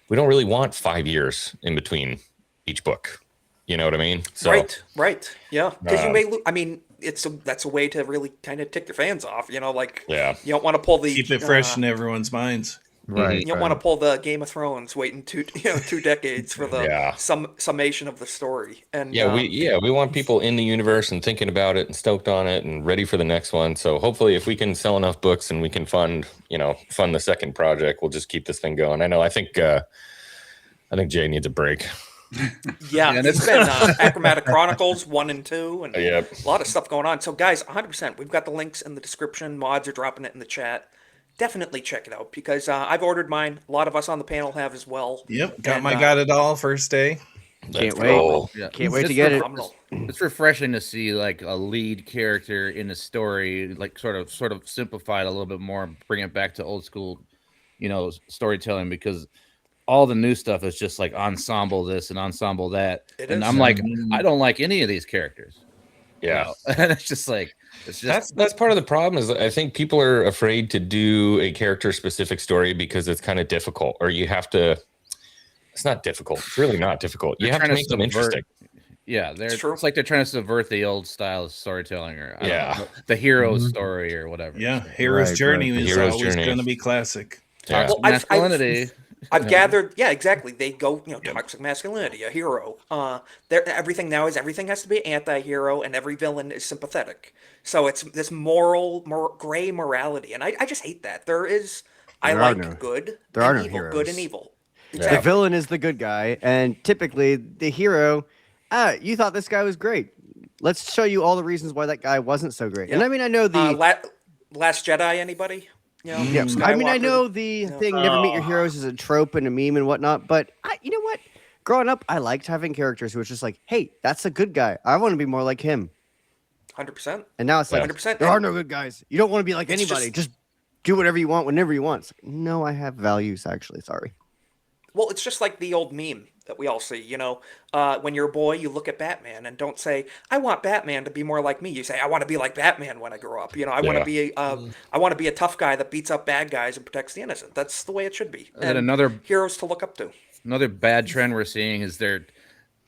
Speaker 12: really want 5 years in between each book. You know what I mean? So,
Speaker 2: right. Yeah, because you may. I mean, that's a way to really kind of tick your fans off. You know, like, you don't want to pull the
Speaker 4: keep it fresh in everyone's minds.
Speaker 7: Right.
Speaker 2: You don't want to pull the Game of Thrones waiting 2 decades for the summation of the story. And
Speaker 12: we want people in the universe and thinking about it and stoked on it and ready for the next one. So hopefully, if we can sell enough books and we can fund the second project, we'll just keep this thing going. I think Jay needs a break.
Speaker 2: Yeah, it's been Achromatic Chronicles 1 and 2, and
Speaker 12: a
Speaker 2: lot of stuff going on. So, guys, 100%, we've got the links in the description. Mods are dropping it in the chat. Definitely check it out, because I've ordered mine. A lot of us on the panel have as well.
Speaker 4: Yep, got it all first day.
Speaker 9: Can't wait.
Speaker 6: Yeah.
Speaker 9: Can't wait to get it.
Speaker 6: It's refreshing to see like a lead character in a story, like sort of simplified a little bit more, bring it back to old school, storytelling, because all the new stuff is just like ensemble this and ensemble that. I'm like, I don't like any of these characters.
Speaker 12: Yeah.
Speaker 6: And it's just like,
Speaker 12: that's part of the problem. Is I think people are afraid to do a character specific story because it's kind of difficult, or you have to. It's not difficult. It's really not difficult. You have to make them interesting.
Speaker 6: Yeah, it's like they're trying to subvert the old style of storytelling, or the hero story or whatever.
Speaker 4: Yeah, hero's journey is always going to be classic.
Speaker 12: Yeah.
Speaker 6: Well, masculinity.
Speaker 2: I've gathered, exactly. They go, toxic masculinity, a hero. Everything has to be anti-hero, and every villain is sympathetic. So it's this gray morality, and I just hate that. Good and evil, good and evil. Exactly.
Speaker 9: The villain is the good guy, and typically the hero. You thought this guy was great. Let's show you all the reasons why that guy wasn't so great. Yeah. And I know the
Speaker 2: Last Jedi. Anybody?
Speaker 9: I know the thing, never meet your heroes, is a trope and a meme and whatnot, but you know what? Growing up, I liked having characters who was just like, hey, that's a good guy. I want to be more like him.
Speaker 2: 100%.
Speaker 9: And now it's like,
Speaker 2: 100%.
Speaker 9: There are no good guys. You don't want to be like anybody. Just do whatever you want whenever you want. It's like, no, I have values, actually. Sorry.
Speaker 2: Well, it's just like the old meme that we all see, when you're a boy, you look at Batman and don't say, I want Batman to be more like me. You say, I want to be like Batman when I grow up. I want to be a tough guy that beats up bad guys and protects the innocent. That's the way it should be.
Speaker 6: And another
Speaker 2: heroes to look up to.
Speaker 6: Another bad trend we're seeing is the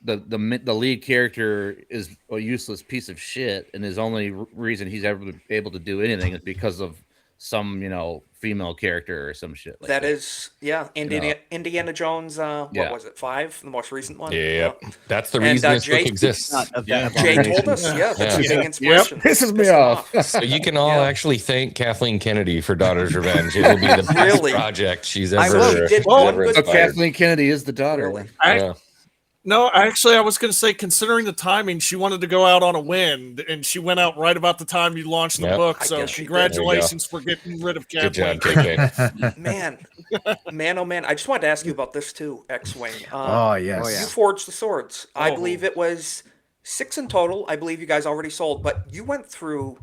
Speaker 6: lead character is a useless piece of shit, and his only reason he's ever able to do anything is because of some female character or some shit like that.
Speaker 2: Indiana Jones, what was it, 5, the most recent one?
Speaker 12: That's the reason this book exists.
Speaker 2: Jay told us, that's getting inspiration.
Speaker 6: Pisses me off.
Speaker 12: So you can all actually thank Kathleen Kennedy for Daughter's Revenge. It will be the best project she's ever.
Speaker 6: So Kathleen Kennedy is the daughter.
Speaker 2: Really?
Speaker 8: No, actually, I was going to say, considering the timing, she wanted to go out on a win, and she went out right about the time you launched the book. So congratulations for getting rid of Kathleen.
Speaker 12: Good job, KK.
Speaker 2: Man, oh man! I just wanted to ask you about this too, Xwing.
Speaker 7: Yes.
Speaker 2: You forged the swords. I believe it was 6 in total. I believe you guys already sold, but you went through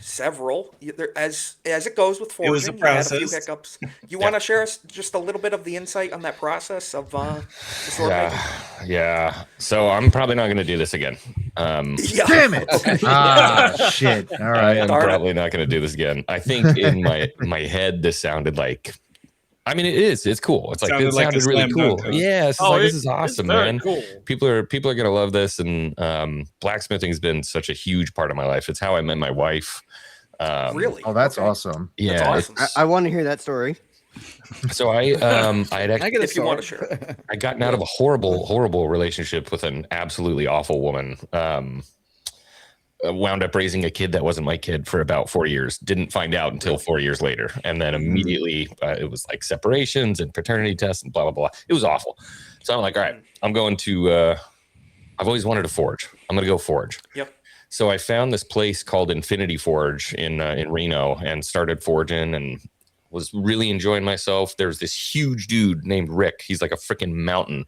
Speaker 2: several. As it goes with forging,
Speaker 4: it was a process.
Speaker 2: You had a few hiccups. You want to share us just a little bit of the insight on that process of the sword making?
Speaker 12: Yeah. So I'm probably not going to do this again.
Speaker 7: Damn it! Shit. All right.
Speaker 12: I'm probably not going to do this again. I think in my head this sounded like. I mean, it is. It's cool. It's like it sounded really cool. Yeah. This is awesome, man. Cool. People are gonna love this, and blacksmithing has been such a huge part of my life. It's how I met my wife.
Speaker 2: Really?
Speaker 7: Oh, that's awesome.
Speaker 12: Yeah.
Speaker 2: That's awesome.
Speaker 9: I want to hear that story.
Speaker 12: So I had actually,
Speaker 2: if you want to share.
Speaker 12: I gotten out of a horrible relationship with an absolutely awful woman. wound up raising a kid that wasn't my kid for about 4 years. Didn't find out until 4 years later. And then immediately it was like separations and paternity tests and blah, blah, blah. It was awful. So I'm like, all right, I'm going to, I've always wanted to forge. I'm going to go forge.
Speaker 2: Yep.
Speaker 12: So I found this place called Infinity Forge in Reno and started forging and was really enjoying myself. There's this huge dude named Rick. He's like a freaking mountain.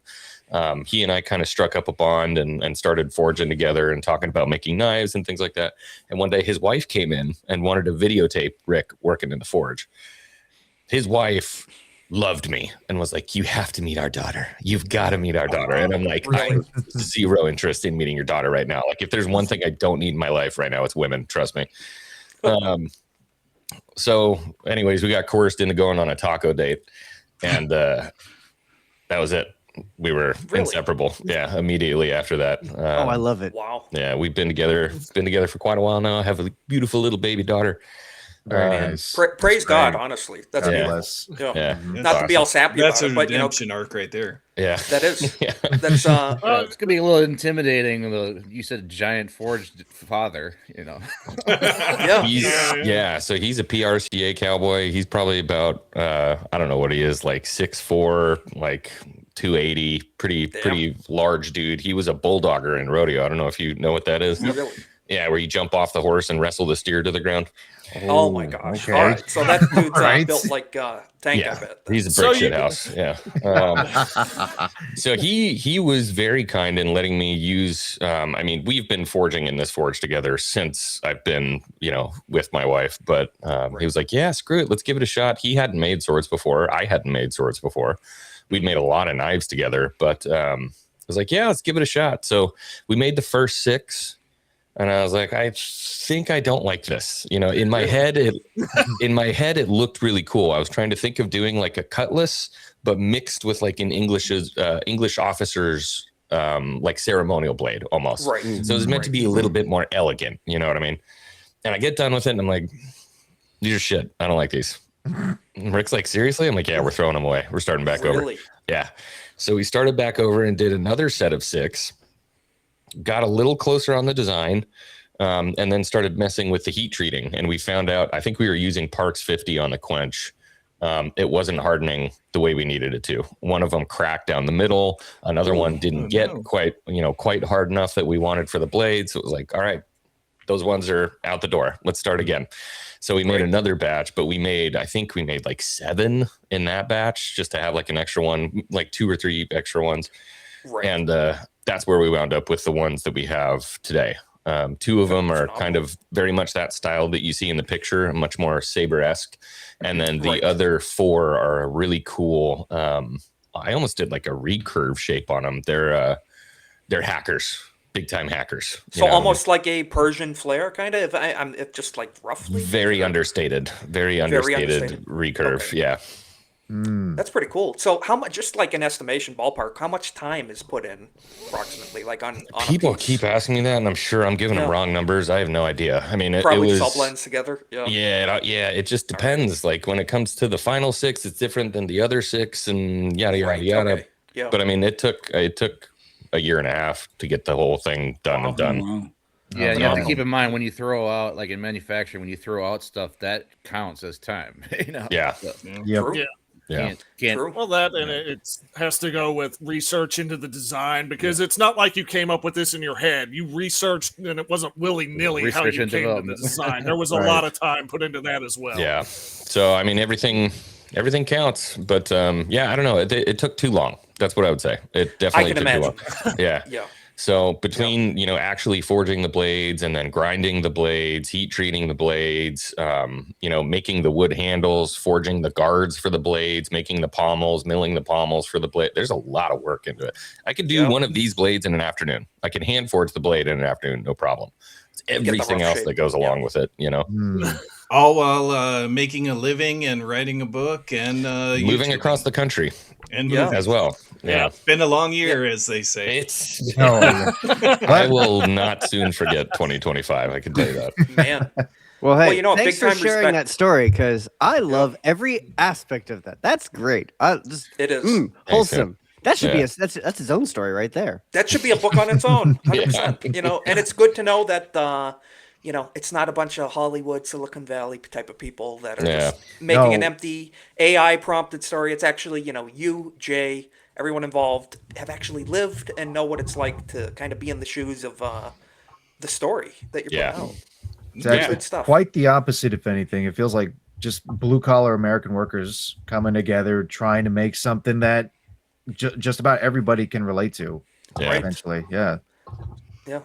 Speaker 12: He and I kind of struck up a bond and started forging together and talking about making knives and things like that. And one day his wife came in and wanted to videotape Rick working in the forge. His wife loved me and was like, you have to meet our daughter. You've got to meet our daughter. And I'm like, I have zero interest in meeting your daughter right now. Like, if there's one thing I don't need in my life right now, it's women. Trust me. So anyways, we got coerced into going on a taco date, and that was it. We were inseparable. Yeah, immediately after that.
Speaker 9: I love it.
Speaker 2: Wow.
Speaker 12: Yeah, we've been together for quite a while now. I have a beautiful little baby daughter.
Speaker 7: Very nice.
Speaker 2: Praise God, honestly. That's
Speaker 12: yeah.
Speaker 2: Not to be all sappy
Speaker 4: That's
Speaker 2: about
Speaker 4: a
Speaker 2: it, but
Speaker 4: redemption arc right there.
Speaker 12: Yeah,
Speaker 2: that is.
Speaker 12: Yeah.
Speaker 2: That's
Speaker 6: well, it's gonna be a little intimidating. You said giant forged father, you know.
Speaker 12: So he's a PRCA cowboy. He's probably about I don't know what he is, like 6'4", like 280, pretty large dude. He was a bulldogger in rodeo. I don't know if you know what that is.
Speaker 2: Really?
Speaker 12: Yeah, where you jump off the horse and wrestle the steer to the ground.
Speaker 2: Oh my gosh! Okay. All right, so that dude's built like tank.
Speaker 12: Yeah,
Speaker 2: I bet.
Speaker 12: He's a brick shit house. Yeah. So he was very kind in letting me use. I mean, we've been forging in this forge together since I've been, with my wife. But he was like, "Yeah, screw it, let's give it a shot." He hadn't made swords before. I hadn't made swords before. We'd made a lot of knives together, but I was like, "Yeah, let's give it a shot." So we made the first 6. And I was like, I think I don't like this. In my head, it looked really cool. I was trying to think of doing like a cutlass, but mixed with like an English officer's like ceremonial blade almost.
Speaker 2: Right.
Speaker 12: So it was meant to be a little bit more elegant. You know what I mean? And I get done with it and I'm like, these are shit. I don't like these. And Rick's like, seriously? I'm like, yeah, we're throwing them away. We're starting back over. Yeah. So we started back over and did another set of 6. Got a little closer on the design, and then started messing with the heat treating. And we found out, I think we were using Parks 50 on the quench. It wasn't hardening the way we needed it to. One of them cracked down the middle. Another one didn't get quite hard enough that we wanted for the blade. So it was like, all right, those ones are out the door. Let's start again. So we made another batch, but I think we made like 7 in that batch just to have like an extra one, like 2 or 3 extra ones.
Speaker 2: Right.
Speaker 12: And that's where we wound up with the ones that we have today. 2 of them are kind of very much that style that you see in the picture, much more saber-esque. And then the other 4 are really cool. I almost did like a recurve shape on them. They're hackers, big time hackers.
Speaker 2: So almost like a Persian flare, kind of. If just like roughly.
Speaker 12: Very understated recurve. Okay. Yeah.
Speaker 2: That's pretty cool. So how much, just like an estimation ballpark, how much time is put in approximately, like on
Speaker 12: people keep asking me that, and I'm sure I'm giving them wrong numbers. I have no idea. I mean,
Speaker 2: probably
Speaker 12: it was
Speaker 2: sub-blends together.
Speaker 12: Yeah. It just depends. Like when it comes to the final 6, it's different than the other 6 and yada, yada.
Speaker 2: Okay. Yeah.
Speaker 12: But I mean, it took a year and a half to get the whole thing done and done.
Speaker 6: Wow. Yeah, you have to keep in mind when you throw out, like in manufacturing, when you throw out stuff, that counts as time.
Speaker 12: Yeah.
Speaker 6: So,
Speaker 12: Yeah.
Speaker 6: Can't.
Speaker 8: Well, that and it has to go with research into the design, because it's not like you came up with this in your head. You researched, and it wasn't willy-nilly how you came to the design. There was a lot of time put into that as well.
Speaker 12: Yeah. So I mean, everything counts, but I don't know. It took too long. That's what I would say. It definitely took too long. Yeah.
Speaker 2: Yeah.
Speaker 12: So between, actually forging the blades and then grinding the blades, heat treating the blades, making the wood handles, forging the guards for the blades, making the pommels, milling the pommels for the blade. There's a lot of work into it. I could do one of these blades in an afternoon. I can hand forge the blade in an afternoon. No problem. It's everything else that goes along with it,
Speaker 4: All while making a living and writing a book and
Speaker 12: moving across the country
Speaker 4: and
Speaker 12: as well. Yeah.
Speaker 4: It's been a long year, as they say.
Speaker 12: I will not soon forget 2025. I can tell you that.
Speaker 2: Man.
Speaker 9: Well, hey,
Speaker 2: thanks
Speaker 9: thanks for sharing that story, because I love every aspect of that. That's great.
Speaker 2: It is
Speaker 9: wholesome. That should be that's his own story right there.
Speaker 2: That should be a book on its own, 100%. You know, and it's good to know that you know, it's not a bunch of Hollywood, Silicon Valley type of people that are just making an empty AI prompted story. It's actually, you know, you, Jay, everyone involved have actually lived and know what it's like to kind of be in the shoes of the story that you're putting out.
Speaker 7: It's actually quite the opposite, if anything. It feels like just blue collar American workers coming together, trying to make something that just about everybody can relate to. Eventually, yeah.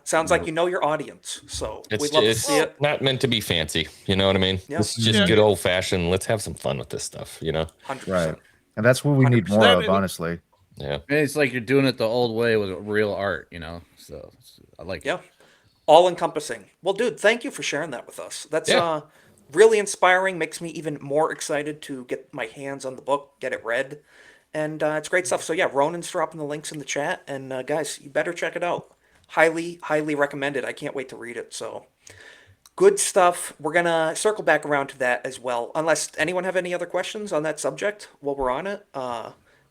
Speaker 2: Sounds like you know your audience, so we'd love to see it.
Speaker 12: Not meant to be fancy, you know what I mean? It's just good old fashioned. Let's have some fun with this stuff, you know?
Speaker 2: 100%.
Speaker 7: Right, and that's what we need more of, honestly.
Speaker 6: Yeah, and it's like you're doing it the old way with real art, you know. So I like it.
Speaker 2: All encompassing. Well, dude, thank you for sharing that with us. That's really inspiring. Makes me even more excited to get my hands on the book, get it read, and it's great stuff. So yeah, Ronan's dropping the links in the chat, and guys, you better check it out. Highly, highly recommended. I can't wait to read it. So good stuff. We're gonna circle back around to that as well. Unless anyone have any other questions on that subject while we're on it.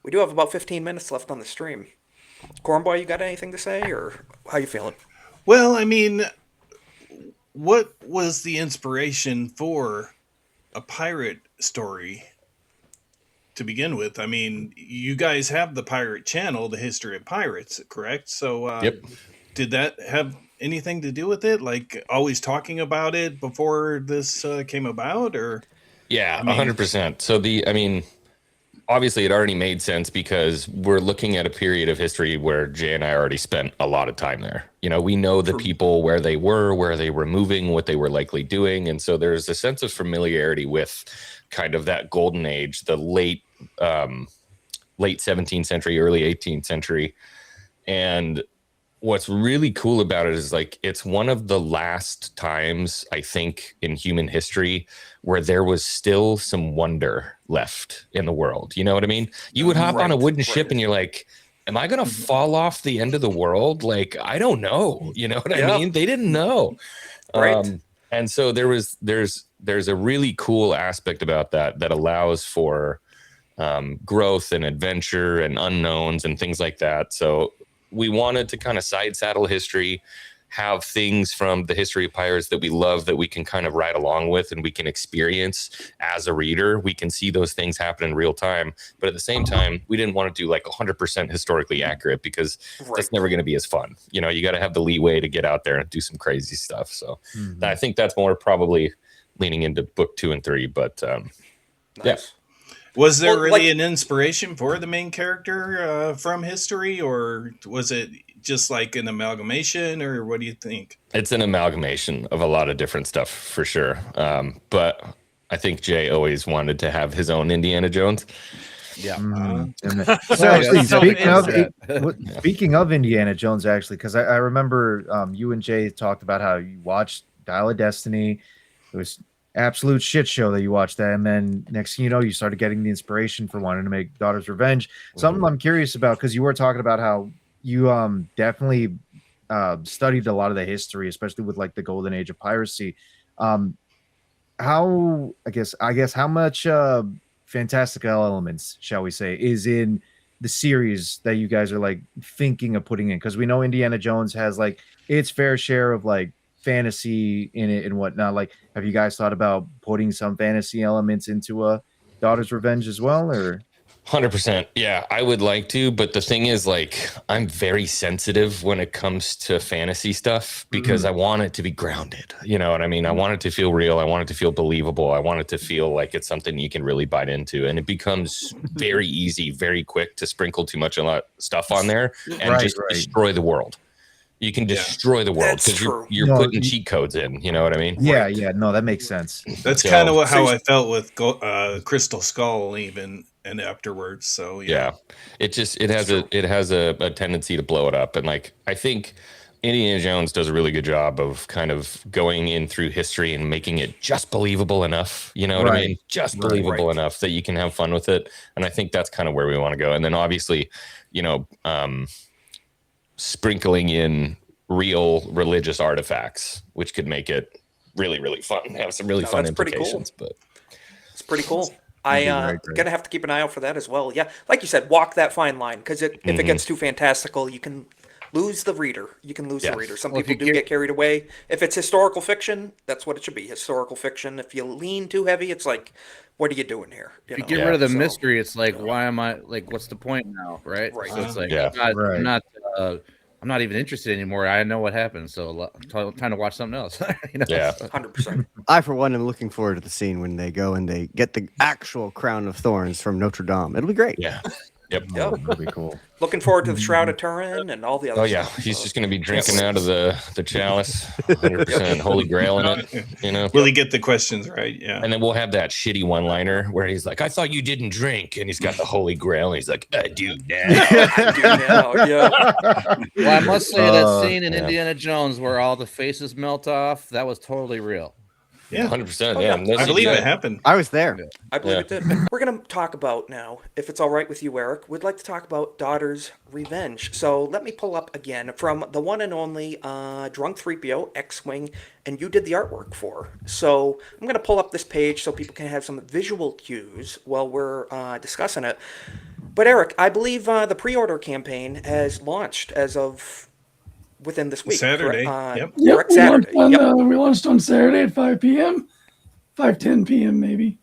Speaker 2: We do have about 15 minutes left on the stream. Cornboy, you got anything to say, or how you feeling?
Speaker 4: Well, I mean, what was the inspiration for a pirate story to begin with? I mean, you guys have the Pirate Channel, the history of pirates, correct? So did that have anything to do with it? Like always talking about it before this came about, or?
Speaker 12: Yeah, 100%. So obviously it already made sense because we're looking at a period of history where Jay and I already spent a lot of time there. You know, we know the people, where they were moving, what they were likely doing. And so there's a sense of familiarity with kind of that golden age, the late 17th century, early 18th century. And what's really cool about it is like, it's one of the last times I think in human history where there was still some wonder left in the world. You know what I mean? You would hop on a wooden ship and you're like, am I going to fall off the end of the world? Like, I don't know. You know what I mean? They didn't know. And so there's a really cool aspect about that allows for growth and adventure and unknowns and things like that. So we wanted to kind of side saddle history, have things from the history of pirates that we love that we can kind of ride along with and we can experience as a reader. We can see those things happen in real time. But at the same time, we didn't want to do like 100% historically accurate because that's never going to be as fun. You know, you got to have the leeway to get out there and do some crazy stuff. So I think that's more probably leaning into book 2 and 3. But
Speaker 4: Was there really an inspiration for the main character from history, or was it just like an amalgamation, or what do you think?
Speaker 12: It's an amalgamation of a lot of different stuff for sure. But I think Jay always wanted to have his own Indiana Jones.
Speaker 7: Yeah. So actually, speaking of Indiana Jones, actually, because I remember you and Jay talked about how you watched Dial of Destiny. It was absolute shit show that you watched that, and then next thing you know, you started getting the inspiration for wanting to make Daughter's Revenge. Something I'm curious about, because you were talking about how you definitely studied a lot of the history, especially with like the golden age of piracy. How much fantastical elements, shall we say, is in the series that you guys are like thinking of putting in? Because we know Indiana Jones has like its fair share of like fantasy in it and whatnot. Like, have you guys thought about putting some fantasy elements into a Daughter's Revenge as well, or?
Speaker 12: 100%. Yeah, I would like to, but the thing is, like, I'm very sensitive when it comes to fantasy stuff because I want it to be grounded. You know what I mean? I want it to feel real. I want it to feel believable. I want it to feel like it's something you can really bite into. And it becomes very easy, very quick to sprinkle too much stuff on there and just destroy the world. You can destroy the world because you're putting cheat codes in. You know what I mean?
Speaker 7: Yeah, no, that makes sense.
Speaker 4: That's kind of how I felt with Crystal Skull, even and afterwards. So
Speaker 12: it has a tendency to blow it up, and like I think Indiana Jones does a really good job of kind of going in through history and making it just believable enough. You know what I mean? Just believable enough that you can have fun with it, and I think that's kind of where we want to go. And then obviously, you know, sprinkling in real religious artifacts, which could make it really, really fun. Have some really fun implications. But
Speaker 2: it's pretty cool. Gonna have to keep an eye out for that as well. Yeah, like you said, walk that fine line because if it gets too fantastical, you can lose the reader. Some people do get carried away. If it's historical fiction, that's what it should be. Historical fiction. If you lean too heavy, it's like, what are you doing here?
Speaker 6: If you get rid of the mystery, it's like, why am I like? What's the point now, right?
Speaker 2: Right.
Speaker 6: So it's like, I'm not even interested anymore. I know what happened, so I'm trying to watch something else.
Speaker 12: You know? Yeah,
Speaker 2: 100%.
Speaker 9: I, for one, am looking forward to the scene when they go and they get the actual crown of thorns from Notre Dame. It'll be great.
Speaker 12: Yeah. Yep.
Speaker 7: That'll be cool.
Speaker 2: Looking forward to the Shroud of Turin and all the other stuff.
Speaker 12: He's just going to be drinking out of the chalice, 100% Holy Grail in it. You know,
Speaker 4: will he get the questions right? Yeah.
Speaker 12: And then we'll have that shitty one-liner where he's like, "I thought you didn't drink," and he's got the Holy Grail, and he's like, "I do now."
Speaker 6: Well, I must say that scene in Indiana Jones where all the faces melt off, that was totally real.
Speaker 4: Yeah,
Speaker 12: 100%.
Speaker 4: I believe it happened.
Speaker 9: I was there.
Speaker 2: I believe it did. We're going to talk about now, if it's all right with you, Erik, we'd like to talk about Daughter's Revenge. So let me pull up again from the one and only Drunk3po, Xwing, and you did the artwork for. So I'm going to pull up this page so people can have some visual cues while we're discussing it. But Erik, I believe the pre-order campaign has launched as of within this week.
Speaker 4: Saturday.
Speaker 2: Correct, Saturday.
Speaker 13: We launched on Saturday at 5 p.m. 5:10 p.m. maybe.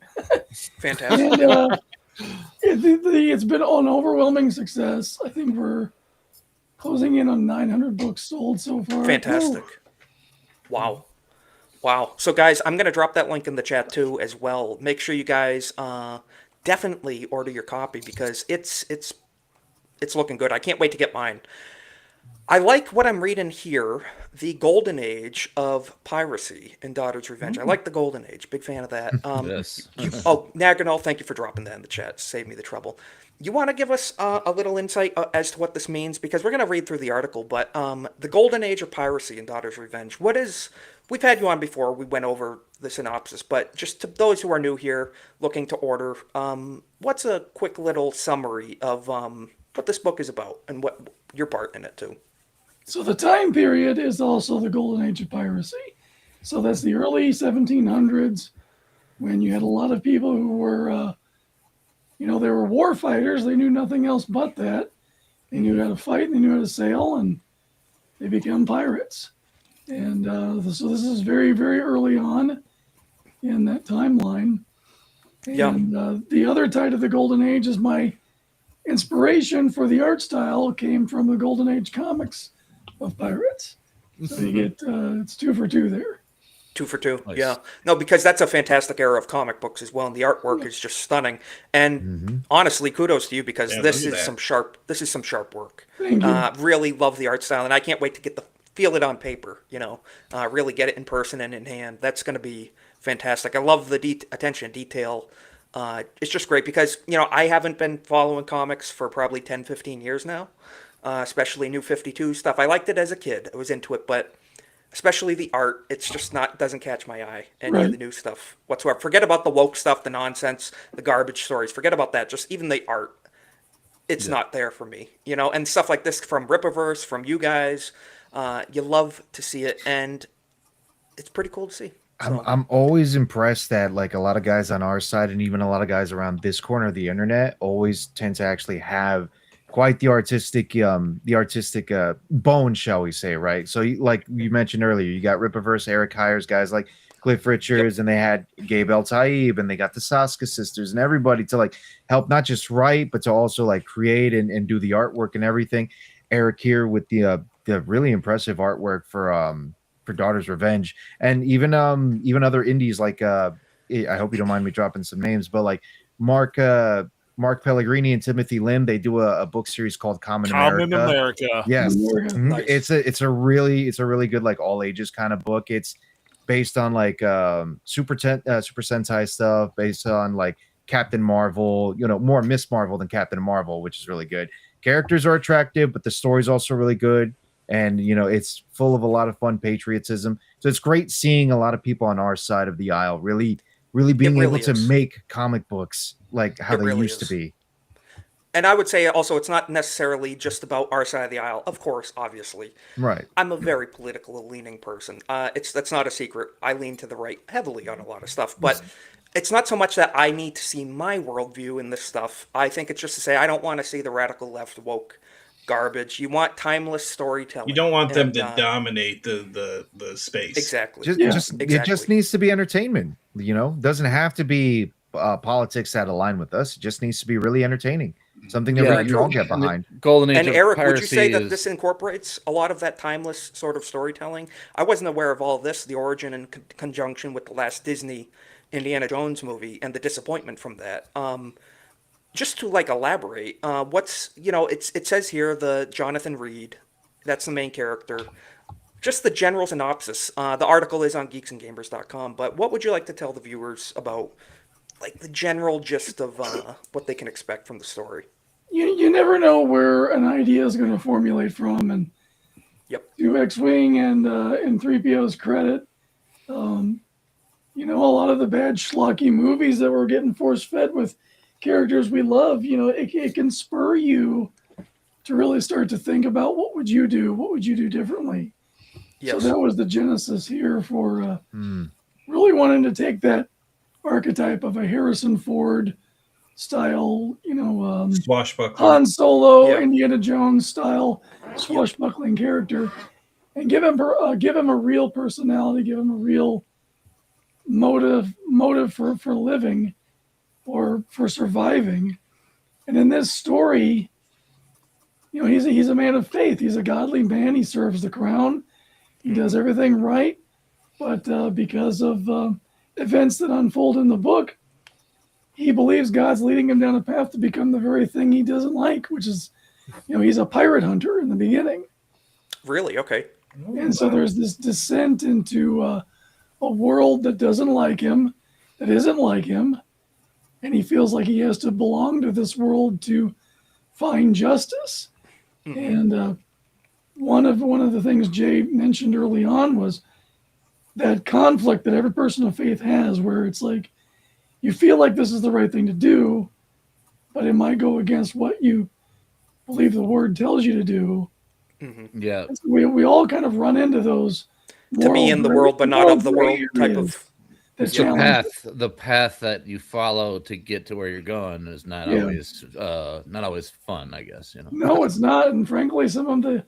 Speaker 2: Fantastic.
Speaker 13: And it's been an overwhelming success. I think we're closing in on 900 books sold so far.
Speaker 2: Fantastic. Wow. So guys, I'm going to drop that link in the chat too as well. Make sure you guys definitely order your copy because it's looking good. I can't wait to get mine. I like what I'm reading here, the golden age of piracy in Daughter's Revenge. I like the golden age. Big fan of that.
Speaker 6: Yes.
Speaker 2: Naganol, thank you for dropping that in the chat. Save me the trouble. You want to give us a little insight as to what this means? Because we're going to read through the article, but the golden age of piracy in Daughter's Revenge, we've had you on before, we went over the synopsis, but just to those who are new here, looking to order, what's a quick little summary of what this book is about and what your part in it too?
Speaker 13: So the time period is also the golden age of piracy. So that's the early 1700s when you had a lot of people who were, they were war fighters. They knew nothing else but that. They knew how to fight, they knew how to sail, and they became pirates. And so this is very, very early on in that timeline. And the other tie to the golden age is my inspiration for the art style came from the golden age comics of pirates. So you get it's 2 for 2 there.
Speaker 2: 2 for 2.
Speaker 6: Nice.
Speaker 2: Yeah. No, because that's a fantastic era of comic books as well, and the artwork is just stunning. And honestly, kudos to you because this is some sharp work.
Speaker 13: Thank you.
Speaker 2: Really love the art style, and I can't wait to feel it on paper. Really get it in person and in hand. That's going to be fantastic. I love the attention to detail. It's just great because I haven't been following comics for probably 10-15 years now. Especially New 52 stuff. I liked it as a kid. I was into it, but especially the art, it's just doesn't catch my eye. Any of the new stuff whatsoever. Forget about the woke stuff, the nonsense, the garbage stories. Forget about that. Just even the art, it's not there for me. And stuff like this from Rippaverse, from you guys, you love to see it, and it's pretty cool to see.
Speaker 7: I'm always impressed that like a lot of guys on our side and even a lot of guys around this corner of the internet always tend to actually have quite the artistic bone, shall we say, right? So like you mentioned earlier, you got Rippaverse, Erik hires guys like Cliff Richards, and they had Gabe El Taib, and they got the Saska sisters and everybody to like help not just write, but to also like create and do the artwork and everything. Erik here with the really impressive artwork for Daughter's Revenge, and even other indies like I hope you don't mind me dropping some names, but like Mark Pellegrini and Timothy Lim, they do a book series called Common America. Yes.
Speaker 13: Nice.
Speaker 7: It's a really good like all ages kind of book. It's based on like Super Sentai stuff, based on like Captain Marvel, more Miss Marvel than Captain Marvel, which is really good. Characters are attractive, but the story's also really good. And it's full of a lot of fun patriotism. So it's great seeing a lot of people on our side of the aisle really being able to make comic books like how they used to be.
Speaker 2: And I would say also it's not necessarily just about our side of the aisle. Of course, obviously.
Speaker 7: Right.
Speaker 2: I'm a very political leaning person. That's not a secret. I lean to the right heavily on a lot of stuff. But it's not so much that I need to see my worldview in this stuff. I think it's just to say I don't want to see the radical left woke garbage. You want timeless storytelling.
Speaker 4: You don't want them to dominate the space.
Speaker 2: Exactly.
Speaker 7: It just needs to be entertainment. You know, doesn't have to be politics that align with us. It just needs to be really entertaining. Something that we all get behind.
Speaker 6: Golden Age
Speaker 2: and
Speaker 6: of
Speaker 2: Eric, would you
Speaker 6: piracy
Speaker 2: say that
Speaker 6: is-
Speaker 2: this incorporates a lot of that timeless sort of storytelling? I wasn't aware of all this, the origin in conjunction with the last Disney Indiana Jones movie and the disappointment from that. Just to like elaborate, what's, you know, it says here the Jonathan Reed, that's the main character. Just the general synopsis. The article is on geeksandgamers.com, but what would you like to tell the viewers about like the general gist of what they can expect from the story?
Speaker 13: You never know where an idea is going to formulate from, and to Xwing and 3PO's credit, you know, a lot of the bad schlocky movies that we're getting force fed with characters we love, you know, it can spur you to really start to think about what would you do differently. So that was the genesis here for really wanting to take that archetype of a Harrison Ford style, you know,
Speaker 4: swashbuckling
Speaker 13: Han Solo, Indiana Jones style swashbuckling character, and give him a real personality, give him a real motive for living or for surviving. And in this story, you know, he's a man of faith. He's a godly man. He serves the crown. He does everything right, but because of events that unfold in the book, he believes God's leading him down a path to become the very thing he doesn't like, which is, you know, he's a pirate hunter in the beginning.
Speaker 2: Really? Okay.
Speaker 13: And so there's this descent into a world that doesn't like him, that isn't like him, and he feels like he has to belong to this world to find justice. And one of the things Jay mentioned early on was that conflict that every person of faith has, where it's like you feel like this is the right thing to do, but it might go against what you believe the word tells you to do.
Speaker 6: Yeah,
Speaker 13: so we all kind of run into those
Speaker 2: to be in the world but not of the world type of
Speaker 6: the path that you follow to get to where you're going is not always fun, I guess, you know.
Speaker 13: No, it's not. And frankly, some of the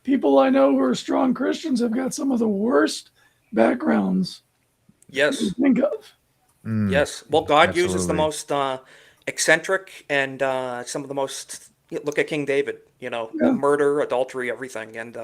Speaker 13: people I know who are strong Christians have got some of the worst backgrounds you can think of.
Speaker 2: Yes. Well, God uses the most eccentric and some of the most, look at King David, you know, murder, adultery, everything, and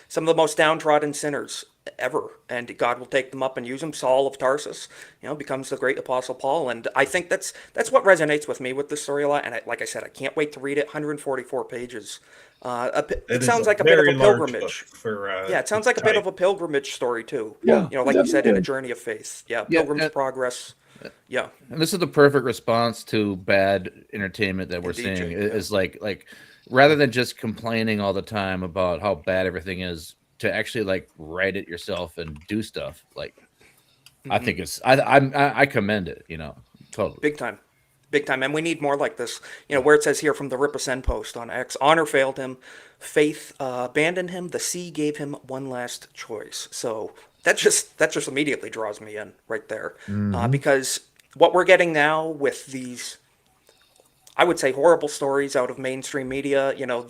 Speaker 2: some of the most downtrodden sinners ever. And God will take them up and use them. Saul of Tarsus, you know, becomes the great Apostle Paul. And I think that's what resonates with me with this story a lot. And like I said, I can't wait to read it. 144 pages. It sounds like a bit of a pilgrimage. It sounds like a bit of a pilgrimage story too.
Speaker 13: Yeah,
Speaker 2: you know, like you said, in a journey of faith. Yeah, Pilgrim's Progress. Yeah,
Speaker 6: and this is the perfect response to bad entertainment that we're seeing. Is like rather than just complaining all the time about how bad everything is, to actually like write it yourself and do stuff. Like, I think it's I commend it. You know, totally
Speaker 2: big time. And we need more like this. You know, where it says here from the Ripperson post on X, honor failed him, faith abandoned him, the sea gave him one last choice. So that just immediately draws me in right there, because what we're getting now with these, I would say, horrible stories out of mainstream media. You know,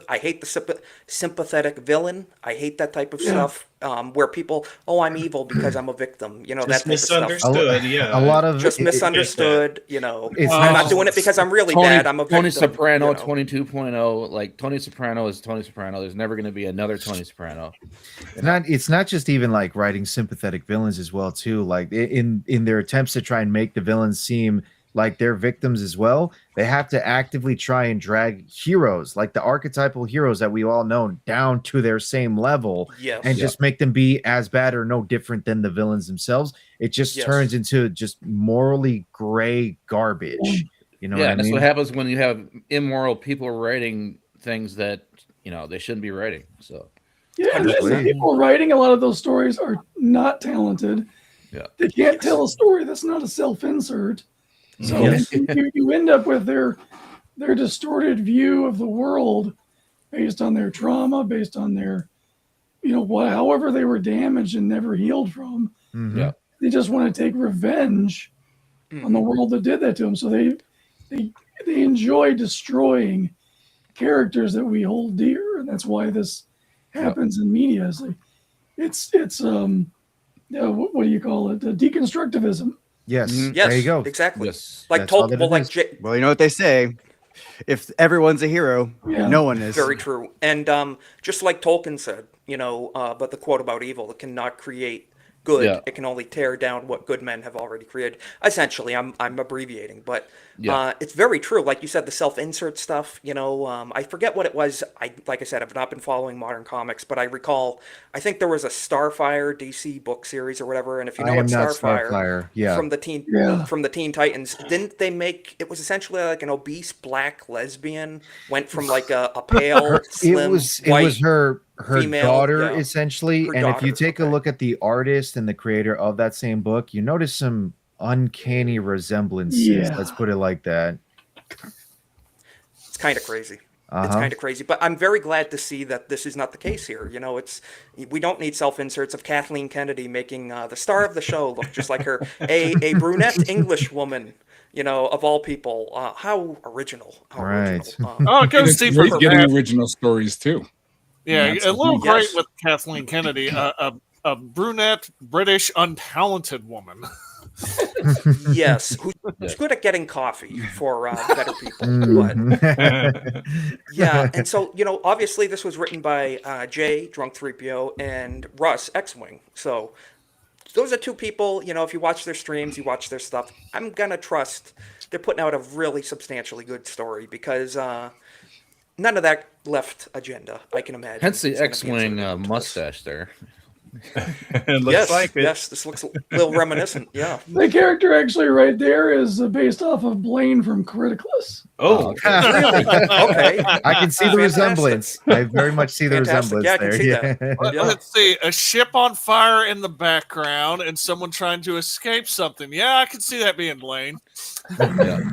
Speaker 2: I hate the sympathetic villain. I hate that type of stuff, where people, I'm evil because I'm a victim. You know,
Speaker 4: just
Speaker 2: that type of stuff.
Speaker 7: A lot of
Speaker 2: just misunderstood. You know, I'm not doing it because I'm really bad. I'm a victim.
Speaker 6: Tony Soprano,
Speaker 2: you know?
Speaker 6: 22.0. Like Tony Soprano is Tony Soprano. There's never going to be another Tony Soprano.
Speaker 7: It's not just even like writing sympathetic villains as well too. Like in their attempts to try and make the villains seem like they're victims as well, they have to actively try and drag heroes, like the archetypal heroes that we all know, down to their same level, and just make them be as bad or no different than the villains themselves. It just turns into just morally gray garbage. You know,
Speaker 6: that's what happens when you have immoral people writing things that, you know, they shouldn't be writing. So
Speaker 13: and the people writing a lot of those stories are not talented.
Speaker 6: Yeah,
Speaker 13: they can't tell a story that's not a self-insert. So you end up with their distorted view of the world based on their trauma, based on their, you know, however they were damaged and never healed from.
Speaker 6: Yeah,
Speaker 13: they just want to take revenge on the world that did that to them. So they enjoy destroying characters that we hold dear, and that's why this happens in media. It's like it's what do you call it? Deconstructivism.
Speaker 7: Yes.
Speaker 2: Yes,
Speaker 7: There you go.
Speaker 2: exactly.
Speaker 6: Yes.
Speaker 2: Like
Speaker 7: That's all that
Speaker 2: Tolkien, well,
Speaker 7: it
Speaker 2: like
Speaker 7: is.
Speaker 9: Well, you know what they say: if everyone's a hero,
Speaker 13: Yeah.
Speaker 9: no one is.
Speaker 2: very true. And just like Tolkien said, but the quote about evil, it cannot create good.
Speaker 6: Yeah.
Speaker 2: It can only tear down what good men have already created. Essentially, I'm abbreviating, but
Speaker 6: Yeah.
Speaker 2: it's very true. Like you said, the self-insert stuff. I forget what it was. Like I said, I've not been following modern comics, but I recall. I think there was a Starfire DC book series or whatever. And if you know
Speaker 7: I
Speaker 2: what
Speaker 7: am not
Speaker 2: Starfire,
Speaker 7: Starfire. Yeah.
Speaker 2: from the Teen Titans, didn't they make it was essentially like an obese black lesbian went from like a pale, slim,
Speaker 7: it
Speaker 2: white
Speaker 7: was her
Speaker 2: female,
Speaker 7: daughter
Speaker 2: yeah.
Speaker 7: essentially.
Speaker 2: Her
Speaker 7: And if you
Speaker 2: daughter,
Speaker 7: take a
Speaker 2: okay.
Speaker 7: look at the artist and the creator of that same book, you notice some uncanny resemblances.
Speaker 13: Yeah.
Speaker 7: Let's put it like that.
Speaker 2: It's kind of crazy. It's
Speaker 7: Uh-huh.
Speaker 2: kind of crazy, but I'm very glad to see that this is not the case here. We don't need self-inserts of Kathleen Kennedy making the star of the show look just like her, a brunette English woman, of all people. How original! How
Speaker 7: Right.
Speaker 2: original.
Speaker 8: Oh, it goes
Speaker 11: It's
Speaker 8: deeper
Speaker 11: great
Speaker 8: than
Speaker 11: getting
Speaker 8: that.
Speaker 11: original stories too.
Speaker 8: Yeah,
Speaker 11: That's
Speaker 8: a
Speaker 11: the
Speaker 8: little
Speaker 11: thing.
Speaker 8: great
Speaker 2: Yes.
Speaker 8: with Kathleen Kennedy, a brunette, British, untalented woman.
Speaker 2: Yes, who's good at getting coffee for better people. But
Speaker 7: Mhm.
Speaker 2: yeah, and so obviously this was written by Jay Drunk3po and Russ Xwing. So those are two people. If you watch their streams, you watch their stuff. I'm gonna trust they're putting out a really substantially good story because none of that left agenda. I can imagine.
Speaker 6: Hence the
Speaker 2: is gonna be
Speaker 6: X-wing
Speaker 2: inserted into this.
Speaker 6: mustache there.
Speaker 10: It looks
Speaker 2: Yes,
Speaker 10: like it.
Speaker 2: yes, this looks a little reminiscent. Yeah.
Speaker 13: The character actually right there is based off of Blaine from Criticalist.
Speaker 10: Oh,
Speaker 2: Really? Okay.
Speaker 7: I can see the
Speaker 2: Fantastic.
Speaker 7: resemblance. I very much see the
Speaker 2: Fantastic.
Speaker 7: resemblance
Speaker 2: Yeah, I can
Speaker 7: there.
Speaker 2: see that. Yeah.
Speaker 8: Let's see, a ship on fire in the background and someone trying to escape something. Yeah, I can see that being Blaine.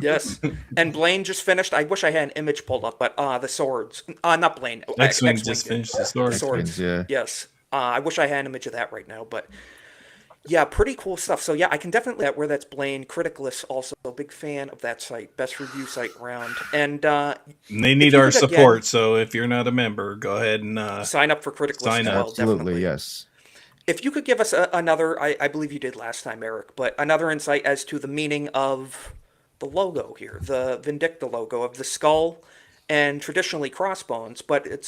Speaker 2: Yes. And Blaine just finished. I wish I had an image pulled up, but the swords. Not Blaine.
Speaker 10: X-Wing
Speaker 2: X-Wing
Speaker 10: just
Speaker 2: did.
Speaker 10: finished the
Speaker 2: The
Speaker 10: story.
Speaker 2: swords.
Speaker 7: Yeah.
Speaker 2: Yes. I wish I had an image of that right now, but yeah, pretty cool stuff. So yeah, I can definitely where that's Blaine. Criticalist also a big fan of that site, best review site around, and
Speaker 10: And they
Speaker 2: if
Speaker 10: need
Speaker 2: you
Speaker 10: our
Speaker 2: could, again,
Speaker 10: support. So if you're not a member, go ahead and
Speaker 2: sign up for Criticalist
Speaker 10: sign
Speaker 2: as
Speaker 10: up.
Speaker 2: well.
Speaker 7: Absolutely,
Speaker 2: Definitely.
Speaker 7: yes.
Speaker 2: If you could give us another, I believe you did last time, Eric, but another insight as to the meaning of the logo here, the Vindicta logo of the skull and traditionally crossbones, but it's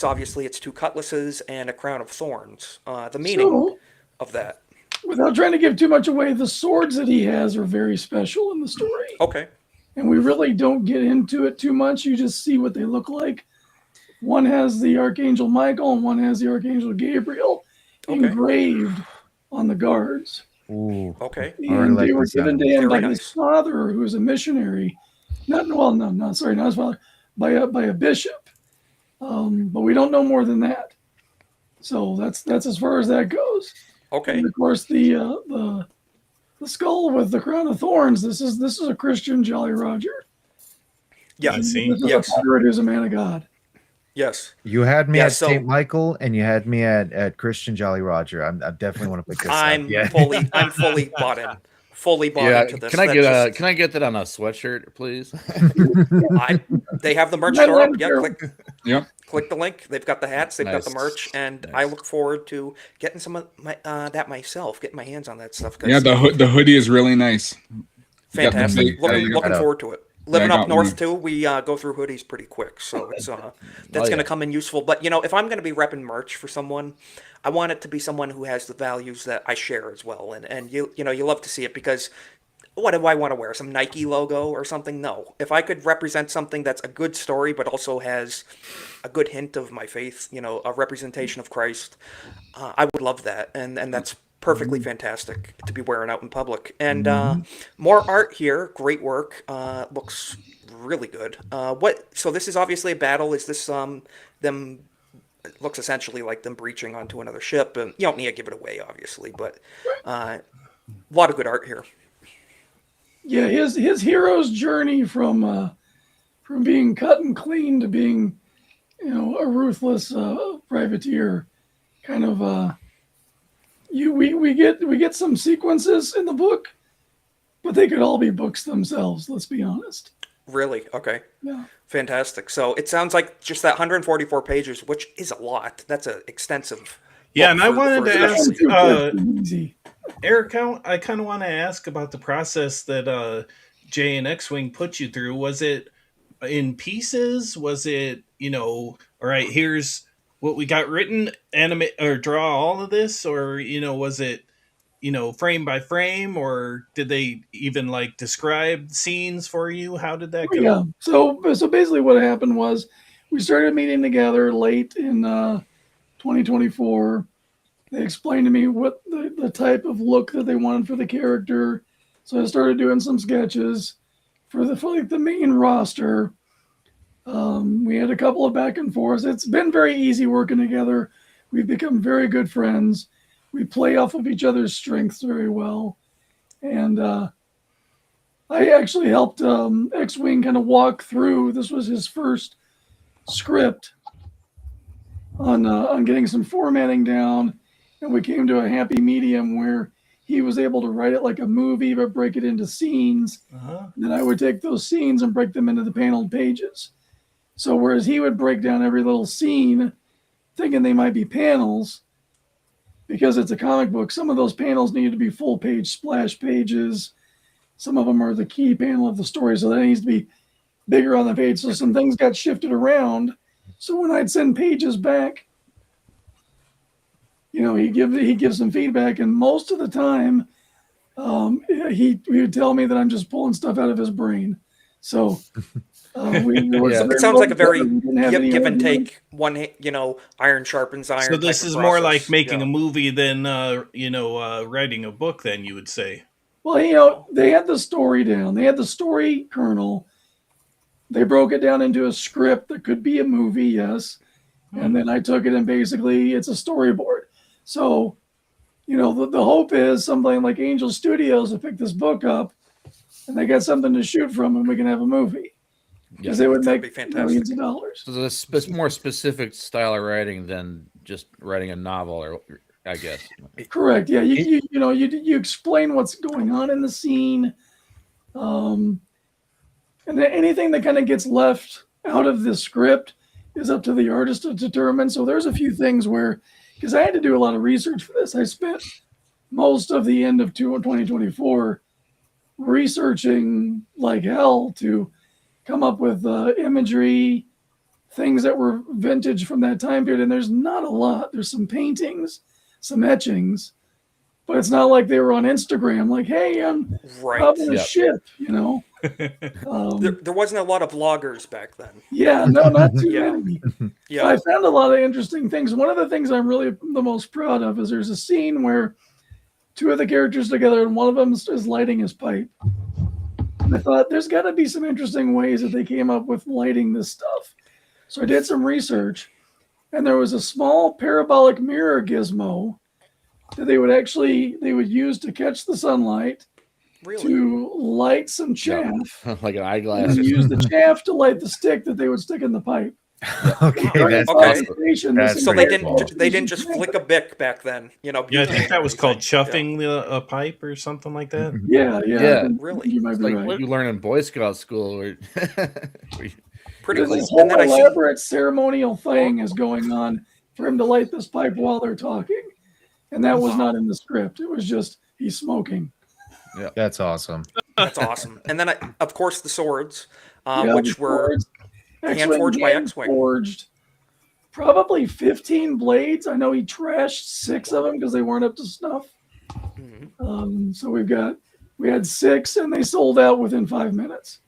Speaker 2: two cutlasses and a crown of thorns. The meaning
Speaker 13: So,
Speaker 2: of that.
Speaker 13: without trying to give too much away, the swords that he has are very special in the story.
Speaker 2: Okay.
Speaker 13: And we really don't get into it too much. You just see what they look like. One has the Archangel Michael and one has the Archangel Gabriel engraved on the guards.
Speaker 7: Ooh.
Speaker 2: Okay.
Speaker 13: And they were given to him by
Speaker 2: Very
Speaker 13: his
Speaker 2: nice.
Speaker 13: father, who was a missionary. Not his father, by a bishop. But we don't know more than that. So that's as far as that goes.
Speaker 2: Okay.
Speaker 13: And of course, the skull with the crown of thorns. This is a Christian Jolly Roger.
Speaker 2: Yeah.
Speaker 10: I see.
Speaker 13: This is
Speaker 2: Yes.
Speaker 13: a spirit who's a man of God.
Speaker 2: Yes.
Speaker 7: You had me
Speaker 2: Yeah,
Speaker 7: at
Speaker 2: so-
Speaker 7: St. Michael and you had me at Christian Jolly Roger. I definitely want to pick this
Speaker 2: I'm
Speaker 7: up. Yeah.
Speaker 2: fully bought in. Fully bought
Speaker 6: Yeah,
Speaker 2: into this.
Speaker 6: can I
Speaker 2: That's
Speaker 6: get
Speaker 2: just-
Speaker 6: can I get that on a sweatshirt, please?
Speaker 2: They have the merch
Speaker 13: My
Speaker 2: store up.
Speaker 13: land
Speaker 2: Yeah,
Speaker 13: girl.
Speaker 2: click the link. They've got the hats. They've got the
Speaker 6: Nice.
Speaker 2: merch, and I look forward to getting some of my that myself. Getting my hands on that stuff. 'Cause
Speaker 11: Yeah, the hoodie is really nice. You got the
Speaker 2: fantastic.
Speaker 11: big-
Speaker 2: Looking,
Speaker 11: you got
Speaker 2: looking
Speaker 7: that.
Speaker 2: forward to it. Living
Speaker 11: I
Speaker 2: up
Speaker 11: got
Speaker 2: north
Speaker 11: one.
Speaker 2: too, we go through hoodies pretty quick, so it's that's
Speaker 6: Oh,
Speaker 2: going to
Speaker 6: yeah.
Speaker 2: come in useful. But if I'm going to be repping merch for someone, I want it to be someone who has the values that I share as well. And you love to see it because what do I want to wear? Some Nike logo or something? No. If I could represent something that's a good story but also has a good hint of my faith, a representation of Christ, I would love that. And that's perfectly fantastic to be wearing out in public. And more art here, great work. Looks really good. So this is obviously a battle. Is this them? It looks essentially like them breaching onto another ship, and you don't need to give it away, obviously, but a lot of good art here.
Speaker 13: Yeah, his hero's journey from being cut and clean to being, a ruthless privateer, kind of. We get some sequences in the book but they could all be books themselves. Let's be honest.
Speaker 2: Really? Okay.
Speaker 13: Yeah.
Speaker 2: Fantastic. So it sounds like just that 144 pages, which is a lot. That's an extensive.
Speaker 4: Yeah, and I wanted to ask
Speaker 13: easy.
Speaker 4: Eric, I kind of want to ask about the process that Jay and Xwing put you through. Was it in pieces? Was it, all right, here's what we got written, animate or draw all of this? Or, was it, frame by frame? Or did they even like describe scenes for you? How did that go?
Speaker 13: Yeah. So basically what happened was we started meeting together late in 2024. They explained to me what the type of look that they wanted for the character. So I started doing some sketches for the main roster. We had a couple of back and forths. It's been very easy working together. We've become very good friends. We play off of each other's strengths very well. And I actually helped Xwing kind of walk through. This was his first script on getting some formatting down. And we came to a happy medium where he was able to write it like a movie, but break it into scenes. And then I would take those scenes and break them into the paneled pages. So whereas he would break down every little scene, thinking they might be panels, because it's a comic book, some of those panels need to be full page splash pages. Some of them are the key panel of the story, so that needs to be bigger on the page. So some things got shifted around. So when I'd send pages back, he gives some feedback, and most of the time, he would tell me that I'm just pulling stuff out of his brain. So
Speaker 2: it sounds like a very give and take. One, iron sharpens iron.
Speaker 4: So this is more like making a movie than writing a book. Then you would say.
Speaker 13: Well, they had the story down. They had the story kernel. They broke it down into a script that could be a movie, yes. And then I took it and basically it's a storyboard. So, the hope is something like Angel Studios will pick this book up and they got something to shoot from and we can have a movie. Because they would make millions of dollars.
Speaker 6: So it's more specific style of writing than just writing a novel, or I guess.
Speaker 13: Correct. Yeah. You explain what's going on in the scene. And then anything that kind of gets left out of the script is up to the artist to determine. So there's a few things where, because I had to do a lot of research for this, I spent most of the end of 2024 researching like hell to come up with imagery, things that were vintage from that time period. And there's not a lot. There's some paintings, some etchings, but it's not like they were on Instagram, like, hey, I'm up in a ship,
Speaker 2: there wasn't a lot of vloggers back then.
Speaker 13: Yeah, no, not too many.
Speaker 2: Yeah.
Speaker 13: I found a lot of interesting things. One of the things I'm really the most proud of is there's a scene where two of the characters together and one of them is lighting his pipe. And I thought there's got to be some interesting ways that they came up with lighting this stuff. So I did some research, and there was a small parabolic mirror gizmo that they would use to catch the sunlight, to light some chaff,
Speaker 6: like an eyeglass,
Speaker 13: and use the chaff to light the stick that they would stick in the pipe.
Speaker 7: Okay, that's
Speaker 2: so they didn't just flick a bic back then,
Speaker 4: Yeah, I think that was called chuffing a pipe or something like that.
Speaker 13: Yeah.
Speaker 2: Really,
Speaker 13: you might be right.
Speaker 6: What you learn in Boy Scout school.
Speaker 2: Pretty cool.
Speaker 13: This whole elaborate ceremonial thing is going on for him to light this pipe while they're talking, and that was not in the script. It was just he's smoking.
Speaker 7: Yeah, that's awesome.
Speaker 2: That's awesome. And then, of course, the swords, which were hand forged by Xwing.
Speaker 13: Forged probably 15 blades. I know he trashed 6 of them because they weren't up to snuff. So we had 6, and they sold out within 5 minutes.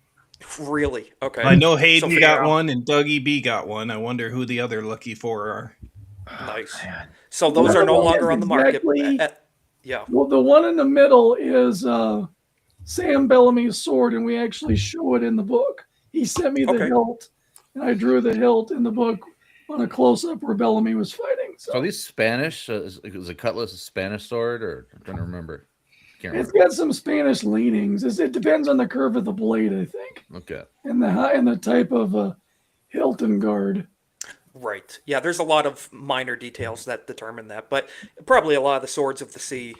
Speaker 2: Really? Okay.
Speaker 4: I know Hayden got one and Dougie B got one. I wonder who the other lucky 4 are.
Speaker 2: Nice. So those are no longer on the market. Yeah.
Speaker 13: Well, the one in the middle is Sam Bellamy's sword, and we actually show it in the book. He sent me the hilt, and I drew the hilt in the book on a close-up where Bellamy was fighting. So
Speaker 6: are these Spanish? Is a cutlass a Spanish sword, or I don't remember?
Speaker 13: It's got some Spanish leanings. It depends on the curve of the blade, I think.
Speaker 6: Okay.
Speaker 13: And the type of hilt and guard.
Speaker 2: Right. Yeah, there's a lot of minor details that determine that, but probably a lot of the swords of the sea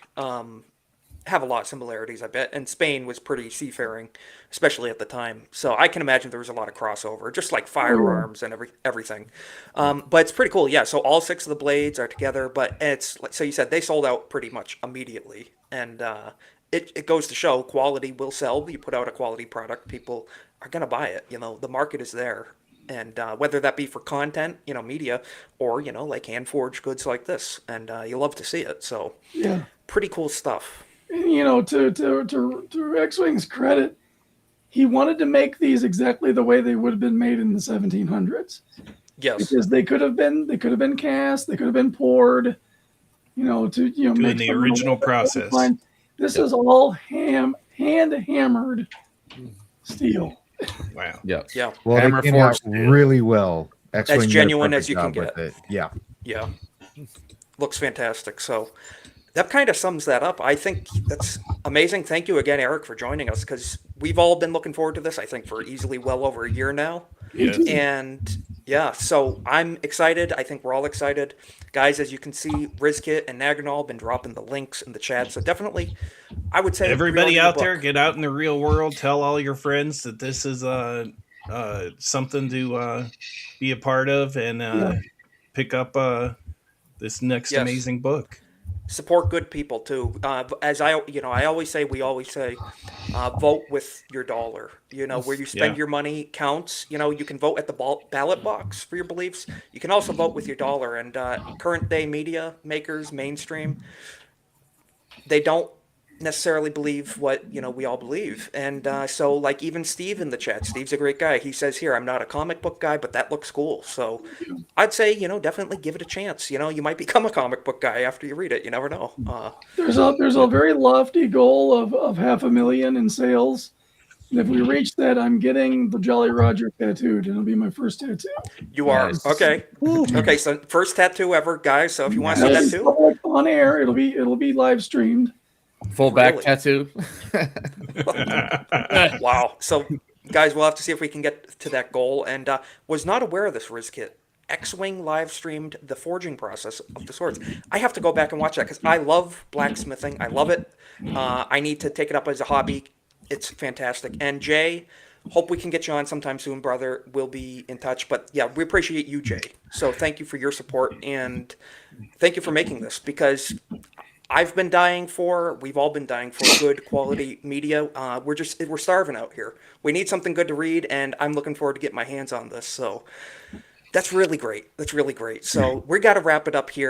Speaker 2: have a lot of similarities, I bet. And Spain was pretty seafaring, especially at the time. So I can imagine there was a lot of crossover, just like firearms and everything. But it's pretty cool. Yeah. So all 6 of the blades are together, but it's like, so you said they sold out pretty much immediately. And it goes to show quality will sell. You put out a quality product, people are going to buy it. The market is there. And whether that be for content, media, or, like hand-forged goods like this. And you love to see it. So
Speaker 13: Yeah.
Speaker 2: pretty cool stuff.
Speaker 13: And, to Xwing's credit, he wanted to make these exactly the way they would have been made in the 1700s.
Speaker 2: Yes.
Speaker 13: Because they could have been cast, they could have been poured,
Speaker 4: doing
Speaker 13: make
Speaker 4: the original process.
Speaker 13: This is all hand hammered steel.
Speaker 4: Wow.
Speaker 6: Yeah.
Speaker 2: Yeah.
Speaker 7: Well,
Speaker 6: Hammer
Speaker 7: they came out
Speaker 6: forged steel.
Speaker 7: really well. X-Wing
Speaker 2: As
Speaker 7: did a
Speaker 2: genuine
Speaker 7: perfect
Speaker 2: as you can
Speaker 7: job with
Speaker 2: get.
Speaker 7: it. Yeah.
Speaker 2: Yeah. Looks fantastic. So that kind of sums that up. I think that's amazing. Thank you again, Erik, for joining us, because we've all been looking forward to this, I think, for easily well over a year now.
Speaker 4: Yes.
Speaker 2: And yeah, so I'm excited. I think we're all excited. Guys, as you can see, Rizkit and Naganol have been dropping the links in the chat. So definitely, I would say
Speaker 4: Everybody
Speaker 2: pre-order
Speaker 4: out
Speaker 2: the
Speaker 4: there,
Speaker 2: book.
Speaker 4: get out in the real world. Tell all your friends that this is something to be a part of, and pick up this next
Speaker 2: Yes.
Speaker 4: amazing book.
Speaker 2: Support good people too. As I always say, we always say, vote with your dollar. Where you spend
Speaker 4: Yeah.
Speaker 2: your money counts. You can vote at the ballot box for your beliefs. You can also vote with your dollar. And current day media makers, mainstream, they don't necessarily believe what we all believe. And so, like, even Steve in the chat, Steve's a great guy. He says here, I'm not a comic book guy, but that looks cool. So I'd say definitely give it a chance. You might become a comic book guy after you read it. You never know.
Speaker 13: There's a very lofty goal of 500,000 in sales. And if we reach that, I'm getting the Jolly Roger tattooed. It'll be my first tattoo.
Speaker 2: You are
Speaker 7: Nice.
Speaker 2: okay. Okay, so first tattoo ever, guys. So if you want to see that too,
Speaker 13: Public on air. It'll be live streamed.
Speaker 6: Full back
Speaker 2: Really?
Speaker 6: tattoo.
Speaker 2: wow. So guys, we'll have to see if we can get to that goal. And was not aware of this Rizkit. Xwing live streamed the forging process of the swords. I have to go back and watch that because I love blacksmithing. I love it. I need to take it up as a hobby. It's fantastic. And Jay, hope we can get you on sometime soon, brother. We'll be in touch. But yeah, we appreciate you, Jay. So thank you for your support and thank you for making this, because we've all been dying for good quality media. We're starving out here. We need something good to read, and I'm looking forward to getting my hands on this. So that's really great. So we got to wrap it up here.